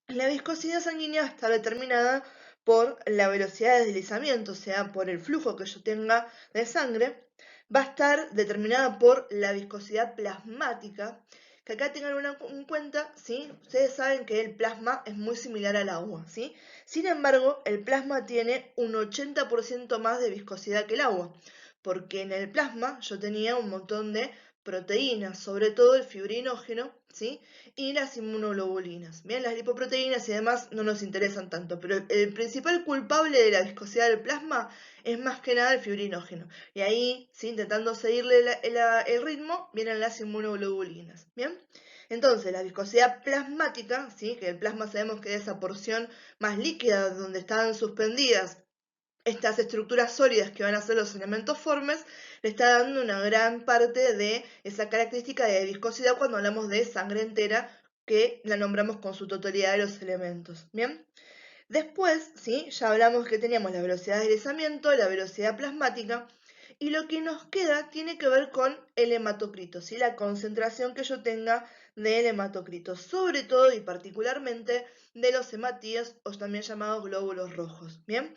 La viscosidad sanguínea está determinada por la velocidad de deslizamiento, o sea, por el flujo que yo tenga de sangre, va a estar determinada por la viscosidad plasmática, que acá tengan en cuenta, ¿sí? Ustedes saben que el plasma es muy similar al agua, ¿sí? Sin embargo, el plasma tiene un 80% más de viscosidad que el agua, porque en el plasma yo tenía un montón de proteínas, sobre todo el fibrinógeno, ¿sí? Y las inmunoglobulinas. Bien, las lipoproteínas y demás no nos interesan tanto, pero el principal culpable de la viscosidad del plasma es más que nada el fibrinógeno. Y ahí, ¿sí? Intentando seguirle el ritmo, vienen las inmunoglobulinas. Bien, entonces la viscosidad plasmática, ¿sí? Que el plasma sabemos que es esa porción más líquida donde están suspendidas estas estructuras sólidas que van a ser los elementos formes, le está dando una gran parte de esa característica de viscosidad cuando hablamos de sangre entera, que la nombramos con su totalidad de los elementos. Bien, después, ¿sí? Ya hablamos que teníamos la velocidad de deslizamiento, la velocidad plasmática, y lo que nos queda tiene que ver con el hematocrito, ¿sí? La concentración que yo tenga del hematocrito, sobre todo y particularmente de los hematíes, o también llamados glóbulos rojos. Bien,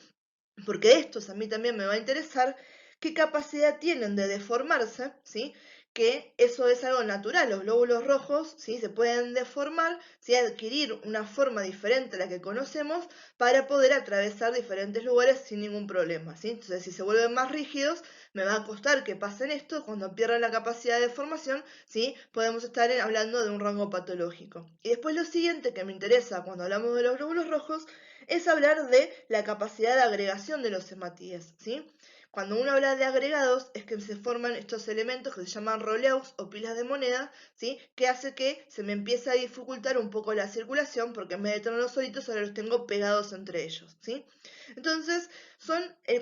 porque estos a mí también me va a interesar qué capacidad tienen de deformarse, ¿sí? Que eso es algo natural, los glóbulos rojos, ¿sí? Se pueden deformar, ¿sí? Adquirir una forma diferente a la que conocemos para poder atravesar diferentes lugares sin ningún problema, ¿sí? Entonces, si se vuelven más rígidos, me va a costar que pasen esto, cuando pierdan la capacidad de deformación, ¿sí? Podemos estar hablando de un rango patológico. Y después lo siguiente que me interesa cuando hablamos de los glóbulos rojos es hablar de la capacidad de agregación de los hematíes, ¿sí? Cuando uno habla de agregados es que se forman estos elementos que se llaman roleos o pilas de moneda, ¿sí? Que hace que se me empiece a dificultar un poco la circulación porque en vez de tenerlos solitos ahora los tengo pegados entre ellos, ¿sí? Entonces,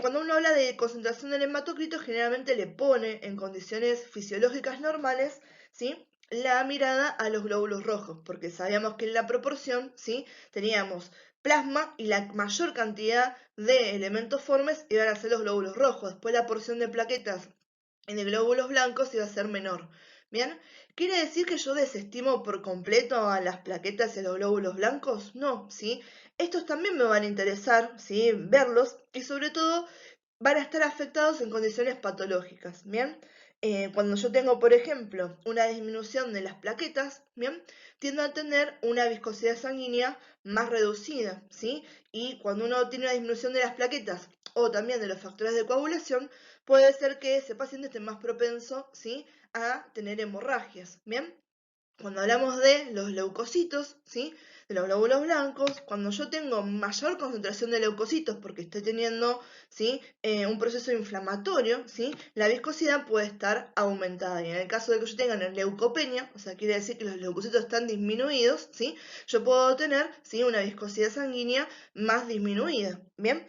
cuando uno habla de concentración del hematocrito, generalmente le pone en condiciones fisiológicas normales, ¿sí? La mirada a los glóbulos rojos, porque sabíamos que en la proporción, ¿sí? Teníamos plasma y la mayor cantidad de elementos formes iban a ser los glóbulos rojos. Después la porción de plaquetas y de glóbulos blancos iba a ser menor. ¿Bien? ¿Quiere decir que yo desestimo por completo a las plaquetas y a los glóbulos blancos? No, ¿sí? Estos también me van a interesar, ¿sí? Verlos y sobre todo van a estar afectados en condiciones patológicas, ¿bien? Cuando yo tengo, por ejemplo, una disminución de las plaquetas, ¿bien? Tiendo a tener una viscosidad sanguínea más reducida, ¿sí? Y cuando uno tiene una disminución de las plaquetas o también de los factores de coagulación, puede ser que ese paciente esté más propenso, ¿sí? A tener hemorragias, ¿bien? Cuando hablamos de los leucocitos, ¿sí? De los glóbulos blancos, cuando yo tengo mayor concentración de leucocitos porque estoy teniendo, ¿sí? Un proceso inflamatorio, ¿sí? La viscosidad puede estar aumentada. Y en el caso de que yo tenga una leucopenia, o sea, quiere decir que los leucocitos están disminuidos, ¿sí? Yo puedo tener, ¿sí? Una viscosidad sanguínea más disminuida, ¿bien?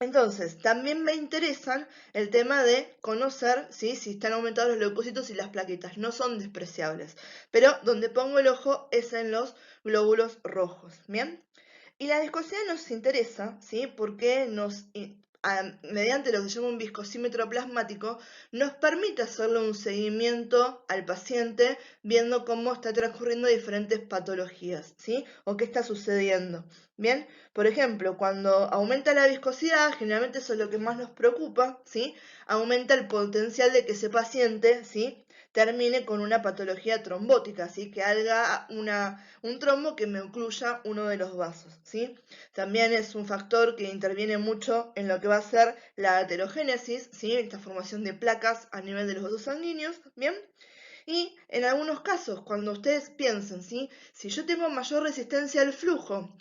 Entonces, también me interesan el tema de conocer, ¿sí? Si están aumentados los leucocitos y las plaquetas. No son despreciables. Pero donde pongo el ojo es en los glóbulos rojos. ¿Bien? Y la viscosidad nos interesa, ¿sí? Porque mediante lo que se llama un viscosímetro plasmático, nos permite hacerle un seguimiento al paciente viendo cómo está transcurriendo diferentes patologías, ¿sí? O qué está sucediendo. Bien, por ejemplo, cuando aumenta la viscosidad, generalmente eso es lo que más nos preocupa, ¿sí? Aumenta el potencial de que ese paciente, ¿sí? Termine con una patología trombótica, ¿sí? Que haga un trombo que me ocluya uno de los vasos, ¿sí? También es un factor que interviene mucho en lo que va a ser la aterogénesis, ¿sí? Esta formación de placas a nivel de los vasos sanguíneos, ¿bien? Y en algunos casos, cuando ustedes piensen, ¿sí? Si yo tengo mayor resistencia al flujo,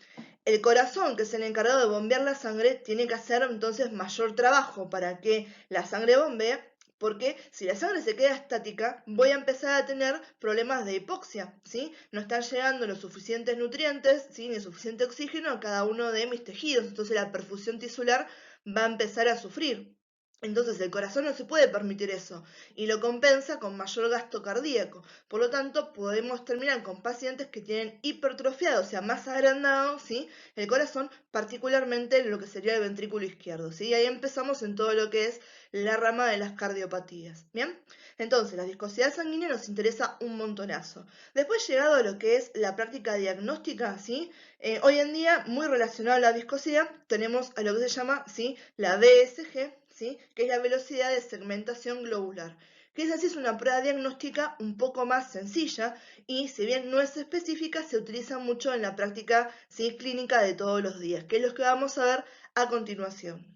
el corazón, que es el encargado de bombear la sangre, tiene que hacer entonces mayor trabajo para que la sangre bombee, porque si la sangre se queda estática, voy a empezar a tener problemas de hipoxia, ¿sí? No están llegando los suficientes nutrientes, ¿sí? Ni suficiente oxígeno a cada uno de mis tejidos, entonces la perfusión tisular va a empezar a sufrir. Entonces el corazón no se puede permitir eso y lo compensa con mayor gasto cardíaco. Por lo tanto, podemos terminar con pacientes que tienen hipertrofiado, o sea, más agrandado, ¿sí? El corazón, particularmente lo que sería el ventrículo izquierdo, ¿sí? Y ahí empezamos en todo lo que es la rama de las cardiopatías, ¿bien? Entonces, la viscosidad sanguínea nos interesa un montonazo. Después, llegado a lo que es la práctica diagnóstica, ¿sí? Hoy en día, muy relacionado a la viscosidad, tenemos a lo que se llama, ¿sí? La BSG, ¿sí? Que es la velocidad de segmentación globular, que es así, es una prueba diagnóstica un poco más sencilla y si bien no es específica, se utiliza mucho en la práctica, ¿sí? Clínica de todos los días, que es lo que vamos a ver a continuación.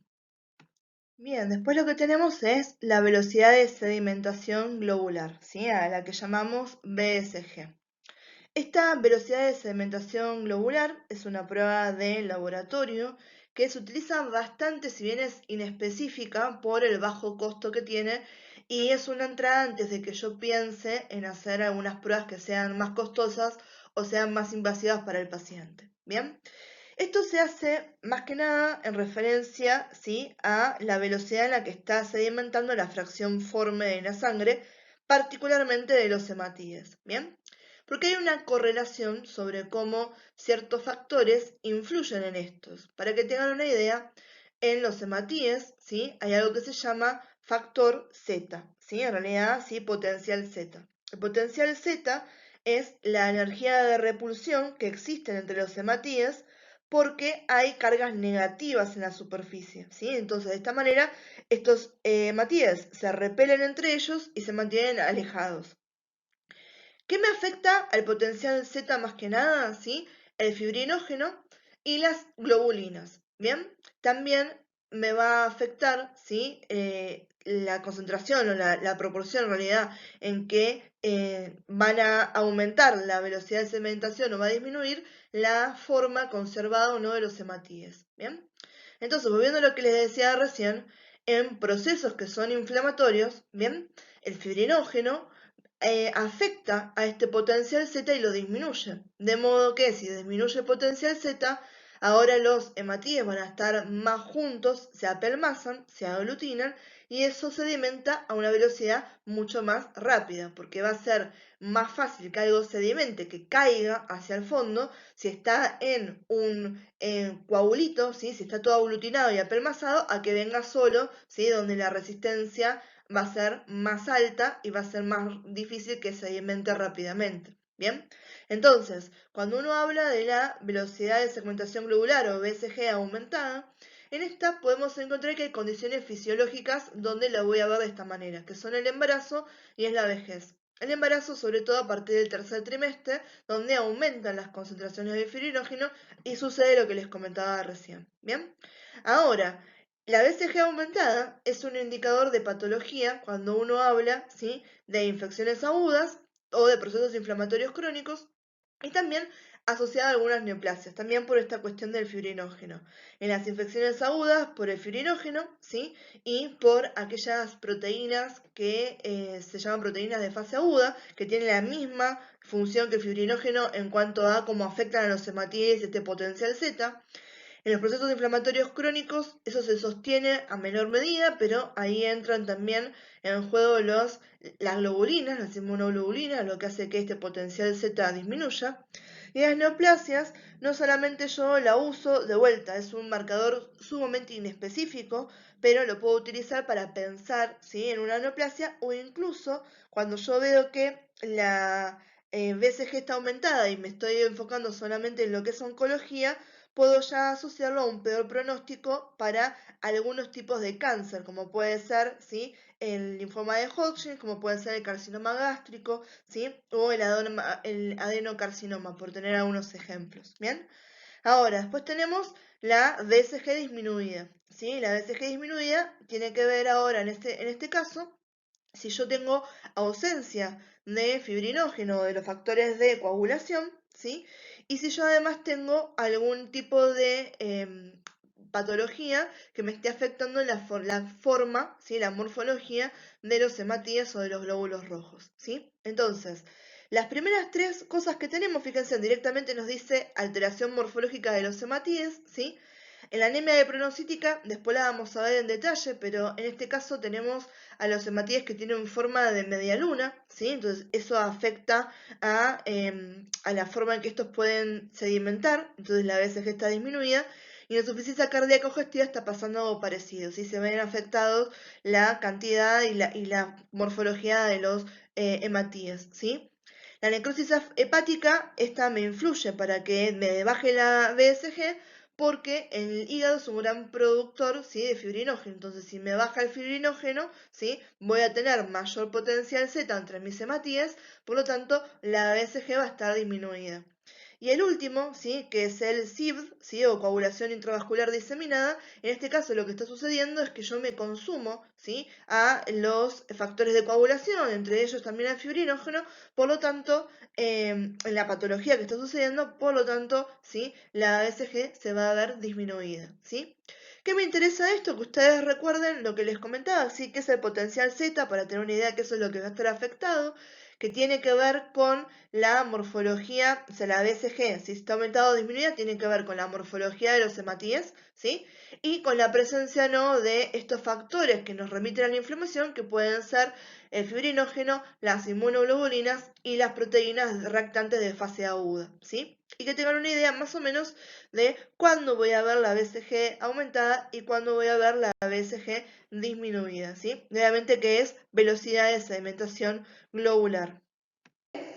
Bien, después lo que tenemos es la velocidad de sedimentación globular, ¿sí? A la que llamamos BSG. Esta velocidad de sedimentación globular es una prueba de laboratorio que se utiliza bastante, si bien es inespecífica, por el bajo costo que tiene y es una entrada antes de que yo piense en hacer algunas pruebas que sean más costosas o sean más invasivas para el paciente. Bien, esto se hace más que nada en referencia, ¿sí? A la velocidad en la que está sedimentando la fracción forme de la sangre, particularmente de los hematíes. Bien, porque hay una correlación sobre cómo ciertos factores influyen en estos. Para que tengan una idea, en los hematíes, ¿sí? Hay algo que se llama factor Z, ¿sí? En realidad, ¿sí? Potencial Z. El potencial Z es la energía de repulsión que existe entre los hematíes porque hay cargas negativas en la superficie, ¿sí? Entonces, de esta manera, estos hematíes se repelen entre ellos y se mantienen alejados. ¿Qué me afecta al potencial Z más que nada? ¿Sí? El fibrinógeno y las globulinas. Bien, también me va a afectar, ¿sí? La concentración o la proporción en realidad en que van a aumentar la velocidad de sedimentación o va a disminuir la forma conservada o no de los hematíes. Bien, entonces volviendo a lo que les decía recién, en procesos que son inflamatorios, ¿bien? El fibrinógeno afecta a este potencial Z y lo disminuye. De modo que si disminuye el potencial Z, ahora los hematíes van a estar más juntos, se apelmazan, se aglutinan y eso sedimenta a una velocidad mucho más rápida, porque va a ser más fácil que algo sedimente, que caiga hacia el fondo, si está en un coagulito, ¿sí? Si está todo aglutinado y apelmazado, a que venga solo, ¿sí? Donde la resistencia va a ser más alta y va a ser más difícil que se sedimente rápidamente. Bien, entonces, cuando uno habla de la velocidad de segmentación globular o BSG aumentada, en esta podemos encontrar que hay condiciones fisiológicas donde la voy a ver de esta manera, que son el embarazo y es la vejez. El embarazo, sobre todo a partir del tercer trimestre, donde aumentan las concentraciones de fibrinógeno y sucede lo que les comentaba recién. Bien, ahora, la BCG aumentada es un indicador de patología cuando uno habla, ¿sí?, de infecciones agudas o de procesos inflamatorios crónicos y también asociada a algunas neoplasias, también por esta cuestión del fibrinógeno. En las infecciones agudas por el fibrinógeno, ¿sí?, y por aquellas proteínas que se llaman proteínas de fase aguda, que tienen la misma función que el fibrinógeno en cuanto a cómo afectan a los hematíes este potencial Z. En los procesos inflamatorios crónicos eso se sostiene a menor medida, pero ahí entran también en juego las globulinas, las inmunoglobulinas, lo que hace que este potencial Z disminuya. Y las neoplasias, no solamente yo la uso de vuelta, es un marcador sumamente inespecífico, pero lo puedo utilizar para pensar, ¿sí?, en una neoplasia o incluso cuando yo veo que la BCG está aumentada y me estoy enfocando solamente en lo que es oncología, puedo ya asociarlo a un peor pronóstico para algunos tipos de cáncer, como puede ser, ¿sí?, el linfoma de Hodgkin, como puede ser el carcinoma gástrico, ¿sí?, o el adenocarcinoma, por tener algunos ejemplos. ¿Bien? Ahora, después tenemos la BCG disminuida, ¿sí? La BCG disminuida tiene que ver ahora, en este caso, si yo tengo ausencia de fibrinógeno o de los factores de coagulación, ¿sí? Y si yo además tengo algún tipo de patología que me esté afectando la forma, ¿sí?, la morfología de los hematíes o de los glóbulos rojos, ¿sí? Entonces, las primeras tres cosas que tenemos, fíjense, directamente nos dice alteración morfológica de los hematíes, ¿sí? En la anemia de pronocítica, después la vamos a ver en detalle, pero en este caso tenemos a los hematíes que tienen forma de media luna, ¿sí? Entonces eso afecta a la forma en que estos pueden sedimentar, entonces la BCG está disminuida, y en la insuficiencia cardíaca congestiva está pasando algo parecido, ¿sí? Se ven afectados la cantidad y la morfología de los hematíes, ¿sí? La necrosis hepática, esta me influye para que me baje la BSG porque el hígado es un gran productor, ¿sí?, de fibrinógeno. Entonces, si me baja el fibrinógeno, ¿sí?, voy a tener mayor potencial Z entre mis hematíes, por lo tanto, la BSG va a estar disminuida. Y el último, ¿sí?, que es el CIVD, ¿sí?, o coagulación intravascular diseminada, en este caso lo que está sucediendo es que yo me consumo, ¿sí?, a los factores de coagulación, entre ellos también al fibrinógeno, por lo tanto, en la patología que está sucediendo, por lo tanto, ¿sí?, la BCG se va a ver disminuida, ¿sí? ¿Qué me interesa de esto? Que ustedes recuerden lo que les comentaba, ¿sí?, que es el potencial Z, para tener una idea de que eso es lo que va a estar afectado, que tiene que ver con la morfología, o sea, la BCG, si está aumentada o disminuida, tiene que ver con la morfología de los hematíes, ¿sí?, y con la presencia no de estos factores que nos remiten a la inflamación, que pueden ser el fibrinógeno, las inmunoglobulinas y las proteínas reactantes de fase aguda, ¿sí? Y que tengan una idea más o menos de cuándo voy a ver la BCG aumentada y cuándo voy a ver la BCG disminuida, ¿sí? Nuevamente, que es velocidad de sedimentación globular.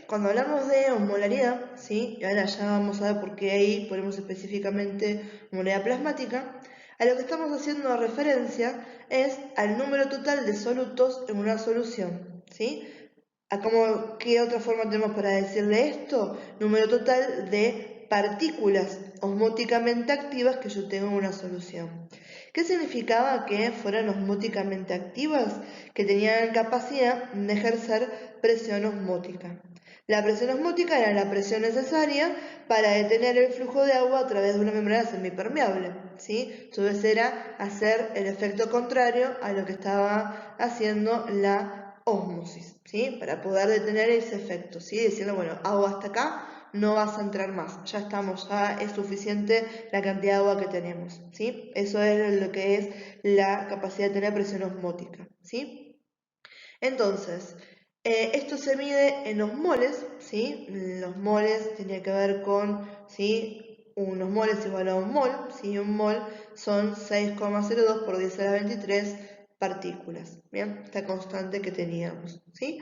Cuando hablamos de osmolaridad, ¿sí?, y ahora ya vamos a ver por qué ahí ponemos específicamente osmolaridad plasmática, a lo que estamos haciendo referencia es al número total de solutos en una solución, ¿sí? ¿Qué otra forma tenemos para decirle esto? Número total de partículas osmóticamente activas que yo tengo en una solución. ¿Qué significaba que fueran osmóticamente activas? Que tenían capacidad de ejercer presión osmótica. La presión osmótica era la presión necesaria para detener el flujo de agua a través de una membrana semipermeable, ¿sí? Entonces era hacer el efecto contrario a lo que estaba haciendo la ósmosis, ¿sí? Para poder detener ese efecto, ¿sí? Diciendo, bueno, agua hasta acá, no vas a entrar más, ya estamos, ya es suficiente la cantidad de agua que tenemos, ¿sí? Eso es lo que es la capacidad de tener presión osmótica, ¿sí? Entonces, esto se mide en los moles, ¿sí? Los moles tiene que ver con, ¿sí? Unos moles igual a un mol, ¿sí? Un mol son 6,02 por 10 a la 23 partículas, ¿bien? Esta constante que teníamos, ¿sí?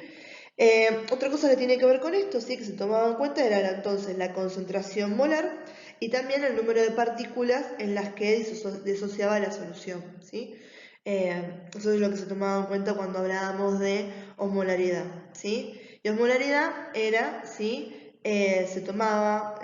Otra cosa que tiene que ver con esto, ¿sí? Que se tomaba en cuenta era entonces la concentración molar y también el número de partículas en las que disociaba la solución, ¿sí? Eso es lo que se tomaba en cuenta cuando hablábamos de osmolaridad, ¿sí? Y osmolaridad era, ¿sí? Se tomaba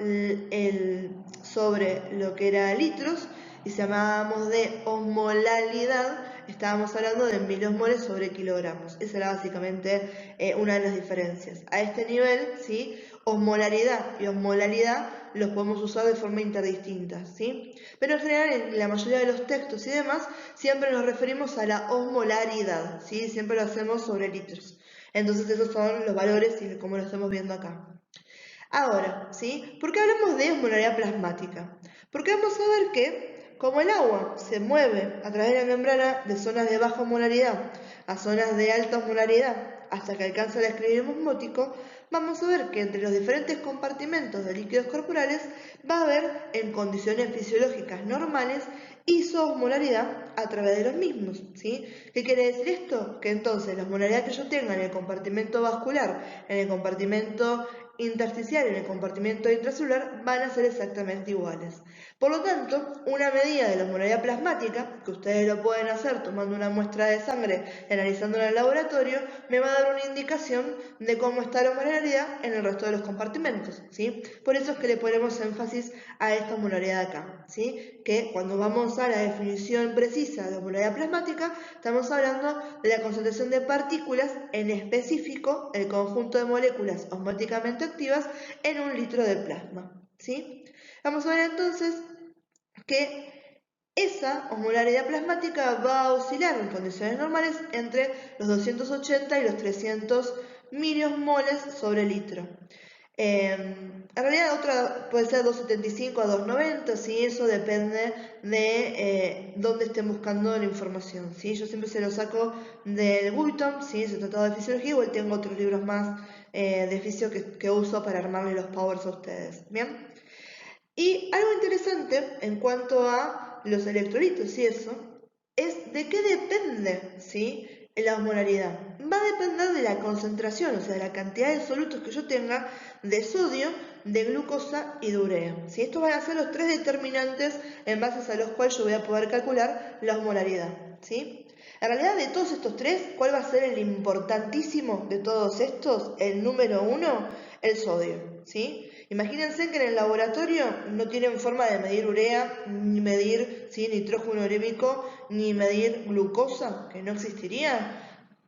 sobre lo que era litros y si llamábamos de osmolalidad, estábamos hablando de milosmoles sobre kilogramos. Esa era básicamente una de las diferencias. A este nivel, ¿sí? Osmolaridad y osmolalidad los podemos usar de forma interdistinta, ¿sí? Pero en general, en la mayoría de los textos y demás, siempre nos referimos a la osmolaridad, ¿sí? Siempre lo hacemos sobre litros. Entonces esos son los valores y como lo estamos viendo acá. Ahora, ¿sí? ¿Por qué hablamos de osmolaridad plasmática? Porque vamos a ver que, como el agua se mueve a través de la membrana de zonas de baja osmolaridad a zonas de alta osmolaridad hasta que alcanza el equilibrio osmótico, vamos a ver que entre los diferentes compartimentos de líquidos corporales va a haber, en condiciones fisiológicas normales, isoosmolaridad a través de los mismos, ¿sí? ¿Qué quiere decir esto? Que entonces la osmolaridad que yo tenga en el compartimento vascular, en el compartimento intersticial y en el compartimento intracelular van a ser exactamente iguales. Por lo tanto, una medida de la osmolaridad plasmática, que ustedes lo pueden hacer tomando una muestra de sangre y analizándola en el laboratorio, me va a dar una indicación de cómo está la osmolaridad en el resto de los compartimentos, ¿sí? Por eso es que le ponemos énfasis a esta osmolaridad acá, ¿sí? Que cuando vamos a la definición precisa de osmolaridad plasmática, estamos hablando de la concentración de partículas, en específico el conjunto de moléculas osmóticamente activas en un litro de plasma, ¿sí? Vamos a ver entonces que esa osmolaridad plasmática va a oscilar en condiciones normales entre los 280 y los 300 miliosmoles sobre litro. En realidad otra puede ser 275 a 290, ¿sí? Eso depende de dónde estén buscando la información, ¿sí? Yo siempre se lo saco del Wigton, ¿sí? Se trataba de fisiología, igual tengo otros libros más de fisio que uso para armarle los powers a ustedes, ¿bien? Y algo interesante en cuanto a los electrolitos y eso, es de qué depende, ¿sí? La osmolaridad. Va a depender de la concentración, o sea, de la cantidad de solutos que yo tenga de sodio, de glucosa y de urea, ¿sí? Estos van a ser los tres determinantes en base a los cuales yo voy a poder calcular la osmolaridad, ¿sí? En realidad, de todos estos tres, ¿cuál va a ser el importantísimo de todos estos? El número uno, el sodio, ¿sí? Imagínense que en el laboratorio no tienen forma de medir urea, ni medir, ¿sí? Nitrógeno urémico, ni medir glucosa, que no existiría.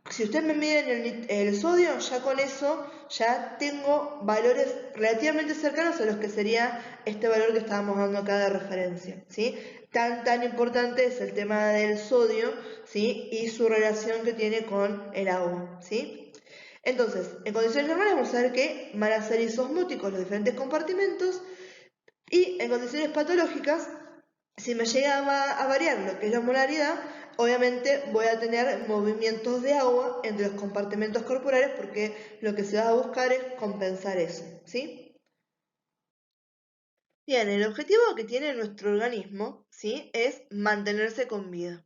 Si ustedes me miden el sodio, ya con eso ya tengo valores relativamente cercanos a los que sería este valor que estábamos dando acá de referencia, ¿sí? Tan importante es el tema del sodio, ¿sí? Y su relación que tiene con el agua, ¿sí? Entonces, en condiciones normales vamos a ver que van a ser isosmóticos los diferentes compartimentos y en condiciones patológicas, si me llega a variar lo que es la molaridad, obviamente voy a tener movimientos de agua entre los compartimentos corporales porque lo que se va a buscar es compensar eso, ¿sí? Bien, el objetivo que tiene nuestro organismo, ¿sí? Es mantenerse con vida.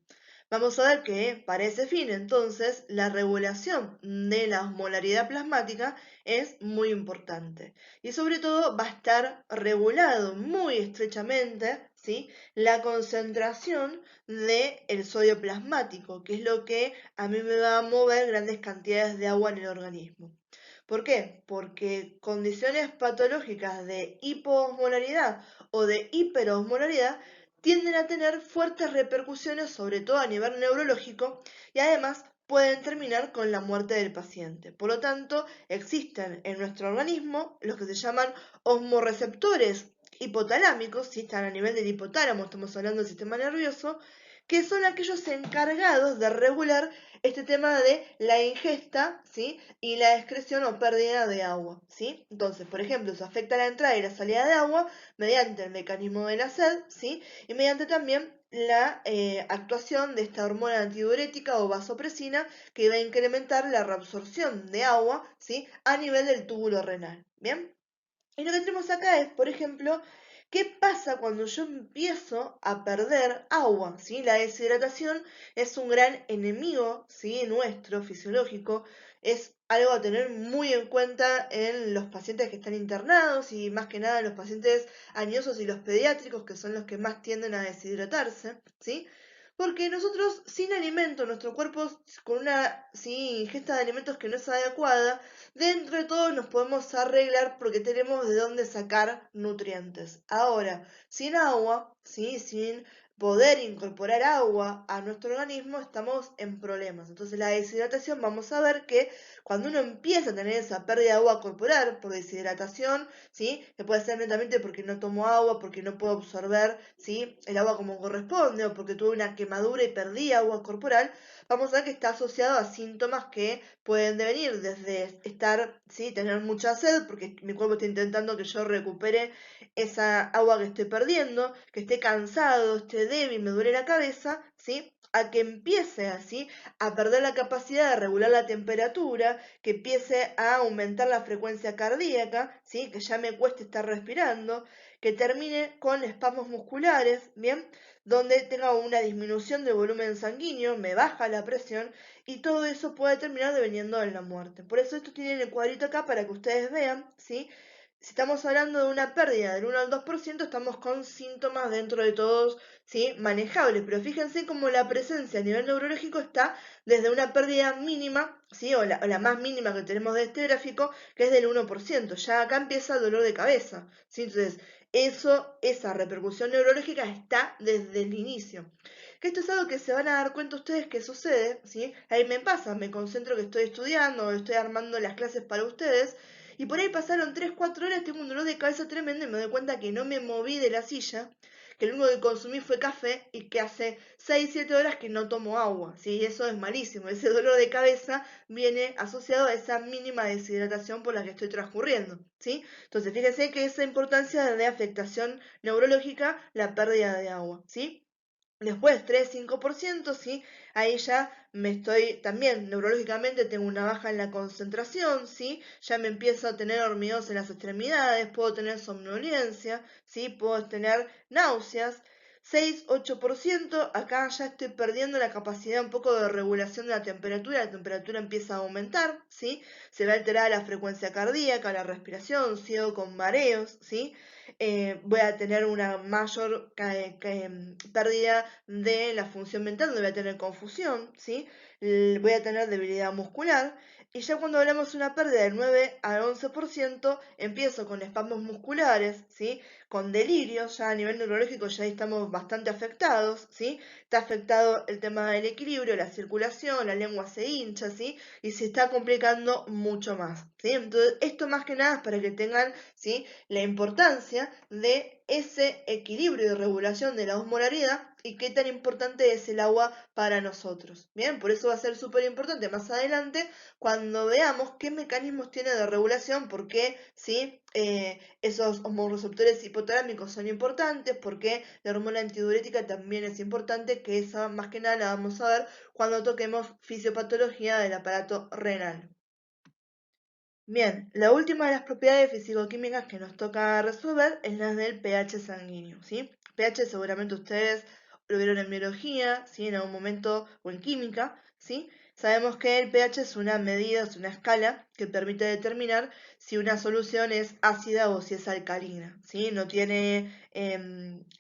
Vamos a ver que para ese fin, entonces, la regulación de la osmolaridad plasmática es muy importante. Y sobre todo va a estar regulado muy estrechamente, ¿sí? La concentración del sodio plasmático, que es lo que a mí me va a mover grandes cantidades de agua en el organismo. ¿Por qué? Porque condiciones patológicas de hipoosmolaridad o de hiperosmolaridad tienden a tener fuertes repercusiones, sobre todo a nivel neurológico, y además pueden terminar con la muerte del paciente. Por lo tanto, existen en nuestro organismo los que se llaman osmoreceptores hipotalámicos, si están a nivel del hipotálamo, estamos hablando del sistema nervioso, que son aquellos encargados de regular este tema de la ingesta, ¿sí? Y la excreción o pérdida de agua, ¿sí? Entonces, por ejemplo, se afecta la entrada y la salida de agua mediante el mecanismo de la sed, ¿sí? Y mediante también la actuación de esta hormona antidiurética o vasopresina que va a incrementar la reabsorción de agua, ¿sí? A nivel del túbulo renal, ¿bien? Y lo que tenemos acá es, por ejemplo, ¿qué pasa cuando yo empiezo a perder agua? ¿Sí? La deshidratación es un gran enemigo, ¿sí? Nuestro, fisiológico. Es algo a tener muy en cuenta en los pacientes que están internados y más que nada en los pacientes añosos y los pediátricos, que son los que más tienden a deshidratarse, ¿sí? Porque nosotros sin alimento, nuestro cuerpo con una ingesta de alimentos que no es adecuada, dentro de todo nos podemos arreglar porque tenemos de dónde sacar nutrientes. Ahora, sin agua, ¿sí? Sin poder incorporar agua a nuestro organismo, estamos en problemas. Entonces la deshidratación, vamos a ver que cuando uno empieza a tener esa pérdida de agua corporal por deshidratación, ¿sí? Que puede ser netamente porque no tomo agua, porque no puedo absorber, ¿sí? El agua como corresponde, o porque tuve una quemadura y perdí agua corporal, vamos a ver que está asociado a síntomas que pueden devenir desde estar, ¿sí? Tener mucha sed, porque mi cuerpo está intentando que yo recupere esa agua que estoy perdiendo, que esté cansado, esté débil, me duele la cabeza, ¿sí? A que empiece así a perder la capacidad de regular la temperatura, que empiece a aumentar la frecuencia cardíaca, ¿sí? Que ya me cueste estar respirando, que termine con espasmos musculares, ¿bien? Donde tenga una disminución del volumen sanguíneo, me baja la presión y todo eso puede terminar deveniendo en la muerte. Por eso esto tiene el cuadrito acá para que ustedes vean, ¿sí? Si estamos hablando de una pérdida del 1 al 2%, estamos con síntomas dentro de todos, ¿sí? Manejables, pero fíjense cómo la presencia a nivel neurológico está desde una pérdida mínima, ¿sí? O la más mínima que tenemos de este gráfico, que es del 1%. Ya acá empieza el dolor de cabeza, ¿sí? Entonces, esa repercusión neurológica está desde el inicio. Que esto es algo que se van a dar cuenta ustedes que sucede, ¿sí? Ahí me pasa, me concentro que estoy estudiando, estoy armando las clases para ustedes, y por ahí pasaron 3 4 horas, tengo un dolor de cabeza tremendo y me doy cuenta que no me moví de la silla, que lo único que consumí fue café y que hace 6 7 horas que no tomo agua, ¿sí? Eso es malísimo, ese dolor de cabeza viene asociado a esa mínima deshidratación por la que estoy transcurriendo, ¿sí? Entonces, fíjense que esa importancia de afectación neurológica, la pérdida de agua, ¿sí? Después 3-5%, ¿sí? Ahí ya me estoy, también neurológicamente tengo una baja en la concentración, ¿sí? Ya me empiezo a tener hormigueos en las extremidades, puedo tener somnolencia, ¿sí? Puedo tener náuseas. 6-8%, acá ya estoy perdiendo la capacidad un poco de regulación de la temperatura empieza a aumentar, ¿sí? Se va a alterar la frecuencia cardíaca, la respiración, sigo con mareos, ¿sí? Voy a tener una mayor pérdida de la función mental, donde voy a tener confusión, ¿sí? Voy a tener debilidad muscular. Y ya cuando hablamos de una pérdida del 9 al 11%, empiezo con espasmos musculares, ¿sí? Con delirios, ya a nivel neurológico ya estamos bastante afectados, ¿sí? Está afectado el tema del equilibrio, la circulación, la lengua se hincha, ¿sí? Y se está complicando mucho más, ¿sí? Entonces, esto más que nada es para que tengan, ¿sí? La importancia de ese equilibrio y regulación de la osmolaridad y qué tan importante es el agua para nosotros. Bien, por eso va a ser súper importante más adelante cuando veamos qué mecanismos tiene de regulación, por qué, ¿sí? Esos hormonoreceptores hipotalámicos son importantes, por qué la hormona antidiurética también es importante, que esa más que nada la vamos a ver cuando toquemos fisiopatología del aparato renal. Bien, la última de las propiedades fisicoquímicas que nos toca resolver es la del pH sanguíneo, ¿sí? pH seguramente ustedes lo vieron en biología, ¿sí? En algún momento, o en química, ¿sí? Sabemos que el pH es una medida, es una escala que permite determinar si una solución es ácida o si es alcalina, ¿sí? No tiene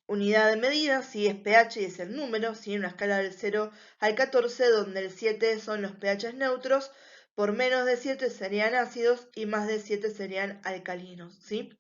unidad de medida, si es pH y es el número, ¿sí? Una escala del 0 al 14, donde el 7 son los pH neutros, por menos de 7 serían ácidos y más de 7 serían alcalinos, ¿sí?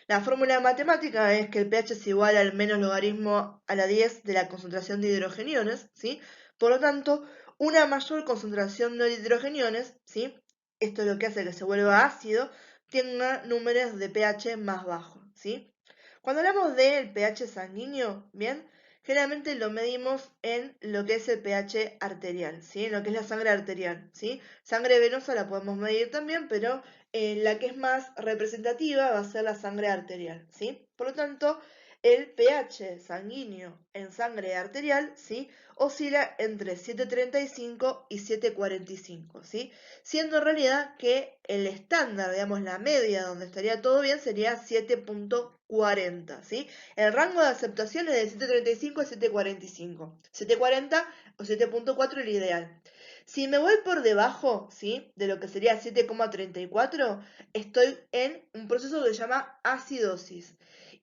La fórmula matemática es que el pH es igual al menos logaritmo a la 10 de la concentración de hidrogeniones, ¿sí? Por lo tanto, una mayor concentración de hidrogeniones, ¿sí? Esto es lo que hace que se vuelva ácido, tenga números de pH más bajos, ¿sí? Cuando hablamos del pH sanguíneo, ¿bien? Generalmente lo medimos en lo que es el pH arterial, ¿sí? En lo que es la sangre arterial, ¿sí? Sangre venosa la podemos medir también, pero la que es más representativa va a ser la sangre arterial, ¿sí? Por lo tanto, el pH sanguíneo en sangre arterial, ¿sí? Oscila entre 7,35 y 7,45, ¿sí? Siendo en realidad que el estándar, digamos, la media donde estaría todo bien sería 7,40, ¿sí? El rango de aceptación es de 7,35 a 7,45. 7,40 o 7,4 el ideal. Si me voy por debajo, ¿sí? De lo que sería 7,34, estoy en un proceso que se llama acidosis.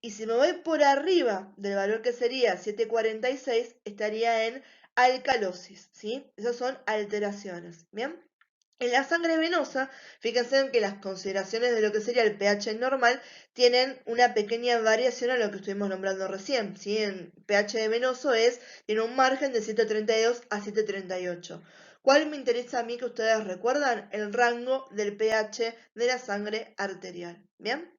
Y si me voy por arriba del valor que sería 7,46, estaría en alcalosis, ¿sí? Esas son alteraciones, ¿bien? En la sangre venosa, fíjense en que las consideraciones de lo que sería el pH normal tienen una pequeña variación a lo que estuvimos nombrando recién, ¿sí? En pH venoso tiene un margen de 7,32 a 7,38. ¿Cuál me interesa a mí que ustedes recuerdan? El rango del pH de la sangre arterial, ¿bien?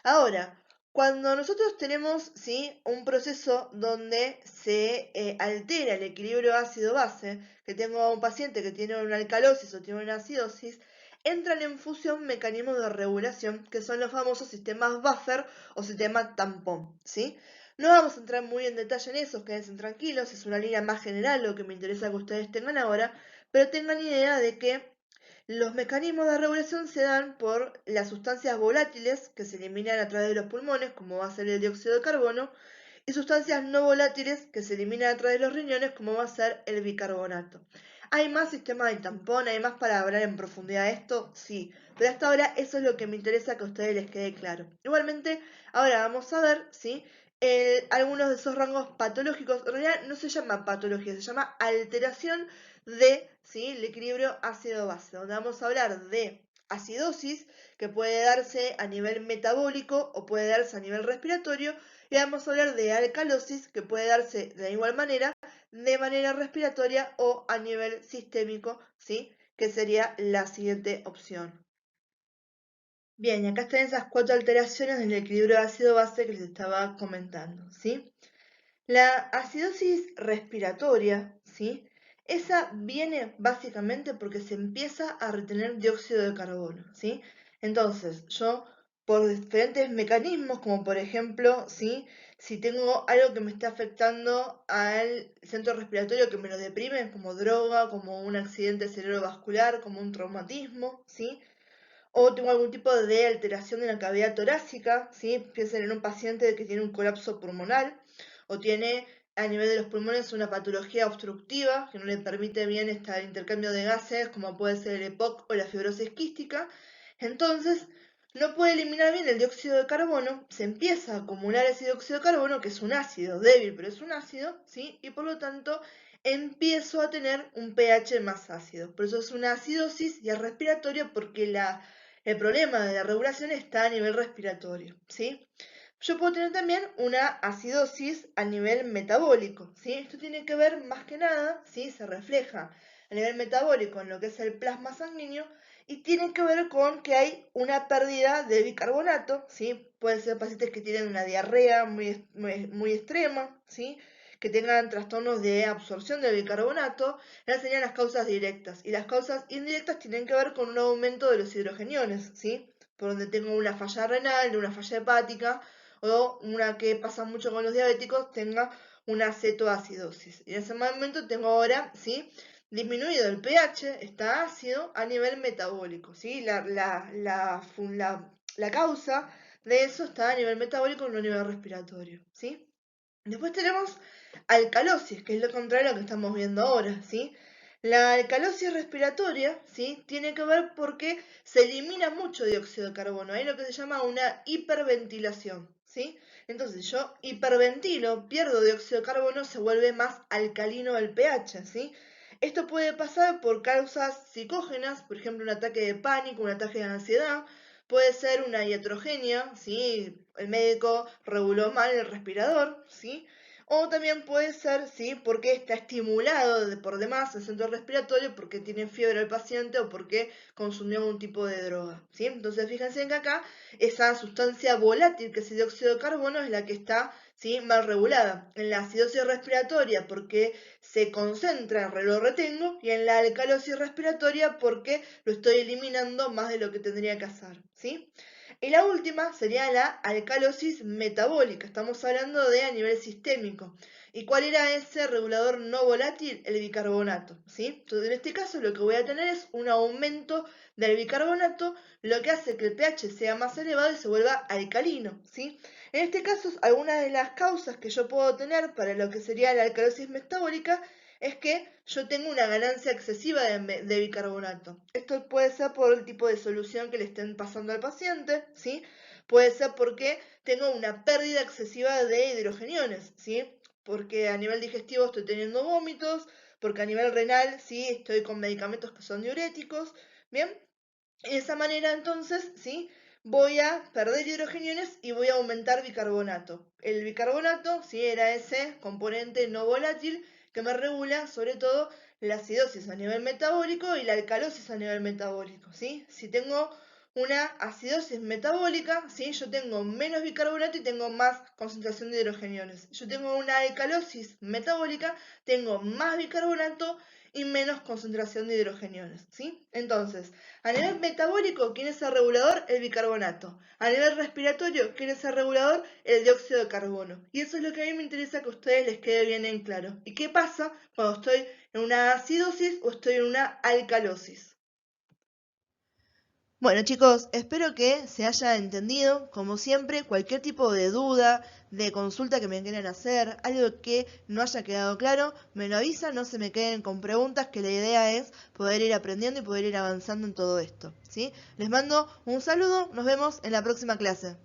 Ahora, cuando nosotros tenemos, ¿sí? Un proceso donde se altera el equilibrio ácido-base, que tengo a un paciente que tiene una alcalosis o tiene una acidosis, entran en fusión mecanismos de regulación que son los famosos sistemas buffer o sistema tampón, ¿sí? No vamos a entrar muy en detalle en eso, quédense tranquilos, es una línea más general lo que me interesa que ustedes tengan ahora, pero tengan idea de que los mecanismos de regulación se dan por las sustancias volátiles que se eliminan a través de los pulmones, como va a ser el dióxido de carbono, y sustancias no volátiles que se eliminan a través de los riñones, como va a ser el bicarbonato. ¿Hay más sistemas de tampón? ¿Hay más para hablar en profundidad de esto? Sí, pero hasta ahora eso es lo que me interesa que a ustedes les quede claro. Igualmente, ahora vamos a ver, ¿sí? Algunos de esos rangos patológicos, en realidad no se llama patología, se llama alteración de, ¿sí? El equilibrio ácido-base, donde vamos a hablar de acidosis, que puede darse a nivel metabólico o puede darse a nivel respiratorio, y vamos a hablar de alcalosis, que puede darse de igual manera, de manera respiratoria o a nivel sistémico, ¿sí? Que sería la siguiente opción. Bien, y acá están esas 4 alteraciones del equilibrio ácido-base que les estaba comentando, ¿sí? La acidosis respiratoria, ¿sí? Esa viene básicamente porque se empieza a retener dióxido de carbono, ¿sí? Entonces, yo, por diferentes mecanismos, como por ejemplo, ¿sí? Si tengo algo que me está afectando al centro respiratorio que me lo deprime, como droga, como un accidente cerebrovascular, como un traumatismo, ¿sí? O tengo algún tipo de alteración de la cavidad torácica, ¿sí? Piensen en un paciente que tiene un colapso pulmonar o tiene a nivel de los pulmones una patología obstructiva que no le permite bien el intercambio de gases, como puede ser el EPOC o la fibrosis quística. Entonces, no puede eliminar bien el dióxido de carbono, se empieza a acumular ese dióxido de carbono, que es un ácido débil, pero es un ácido, ¿sí? Y por lo tanto, empiezo a tener un pH más ácido. Por eso es una acidosis y es respiratoria porque el problema de la regulación está a nivel respiratorio, ¿sí? Yo puedo tener también una acidosis a nivel metabólico, ¿sí? Esto tiene que ver más que nada, ¿sí? Se refleja a nivel metabólico en lo que es el plasma sanguíneo y tiene que ver con que hay una pérdida de bicarbonato, ¿sí? Pueden ser pacientes que tienen una diarrea muy extrema, ¿sí? Que tengan trastornos de absorción de bicarbonato, esas serían las causas directas. Y las causas indirectas tienen que ver con un aumento de los hidrogeniones, ¿sí? Por donde tengo una falla renal, una falla hepática, o una que pasa mucho con los diabéticos, tenga una cetoacidosis. Y en ese momento tengo ahora, ¿sí? Disminuido el pH, está ácido a nivel metabólico, ¿sí? La causa de eso está a nivel metabólico, no a nivel respiratorio, ¿sí? Después tenemos alcalosis, que es lo contrario a lo que estamos viendo ahora, ¿sí? La alcalosis respiratoria, ¿sí? Tiene que ver porque se elimina mucho dióxido de carbono. Hay lo que se llama una hiperventilación, ¿sí? Entonces yo hiperventilo, pierdo dióxido de carbono, se vuelve más alcalino el pH, ¿sí? Esto puede pasar por causas psicógenas, por ejemplo un ataque de pánico, un ataque de ansiedad, puede ser una iatrogenia, ¿sí? El médico reguló mal el respirador, ¿sí? O también puede ser, ¿sí? Porque está estimulado por demás el centro respiratorio, porque tiene fiebre el paciente o porque consumió algún tipo de droga, ¿sí? Entonces fíjense que acá esa sustancia volátil que es el dióxido de carbono es la que está, ¿sí? Mal regulada. En la acidosis respiratoria porque se concentra, lo retengo, y en la alcalosis respiratoria porque lo estoy eliminando más de lo que tendría que hacer, ¿sí? Y la última sería la alcalosis metabólica. Estamos hablando de a nivel sistémico. ¿Y cuál era ese regulador no volátil? El bicarbonato, ¿sí? Entonces, en este caso lo que voy a tener es un aumento del bicarbonato, lo que hace que el pH sea más elevado y se vuelva alcalino, ¿sí? En este caso, algunas de las causas que yo puedo tener para lo que sería la alcalosis metabólica es que yo tengo una ganancia excesiva de bicarbonato. Esto puede ser por el tipo de solución que le estén pasando al paciente, ¿sí? Puede ser porque tengo una pérdida excesiva de hidrogeniones, ¿sí? Porque a nivel digestivo estoy teniendo vómitos, porque a nivel renal, ¿sí? Estoy con medicamentos que son diuréticos, ¿bien? De esa manera entonces, ¿sí? Voy a perder hidrogeniones y voy a aumentar bicarbonato. El bicarbonato, ¿sí? Era ese componente no volátil que me regula sobre todo la acidosis a nivel metabólico y la alcalosis a nivel metabólico, ¿sí? Si tengo una acidosis metabólica, ¿sí? Yo tengo menos bicarbonato y tengo más concentración de hidrogeniones. Yo tengo una alcalosis metabólica, tengo más bicarbonato y menos concentración de hidrogeniones, ¿sí? Entonces, a nivel metabólico, ¿quién es el regulador? El bicarbonato. A nivel respiratorio, ¿quién es el regulador? El dióxido de carbono. Y eso es lo que a mí me interesa que a ustedes les quede bien en claro. ¿Y qué pasa cuando estoy en una acidosis o estoy en una alcalosis? Bueno chicos, espero que se haya entendido. Como siempre, cualquier tipo de duda, de consulta que me quieran hacer, algo que no haya quedado claro, me lo avisan, no se me queden con preguntas, que la idea es poder ir aprendiendo y poder ir avanzando en todo esto, ¿sí? Les mando un saludo, nos vemos en la próxima clase.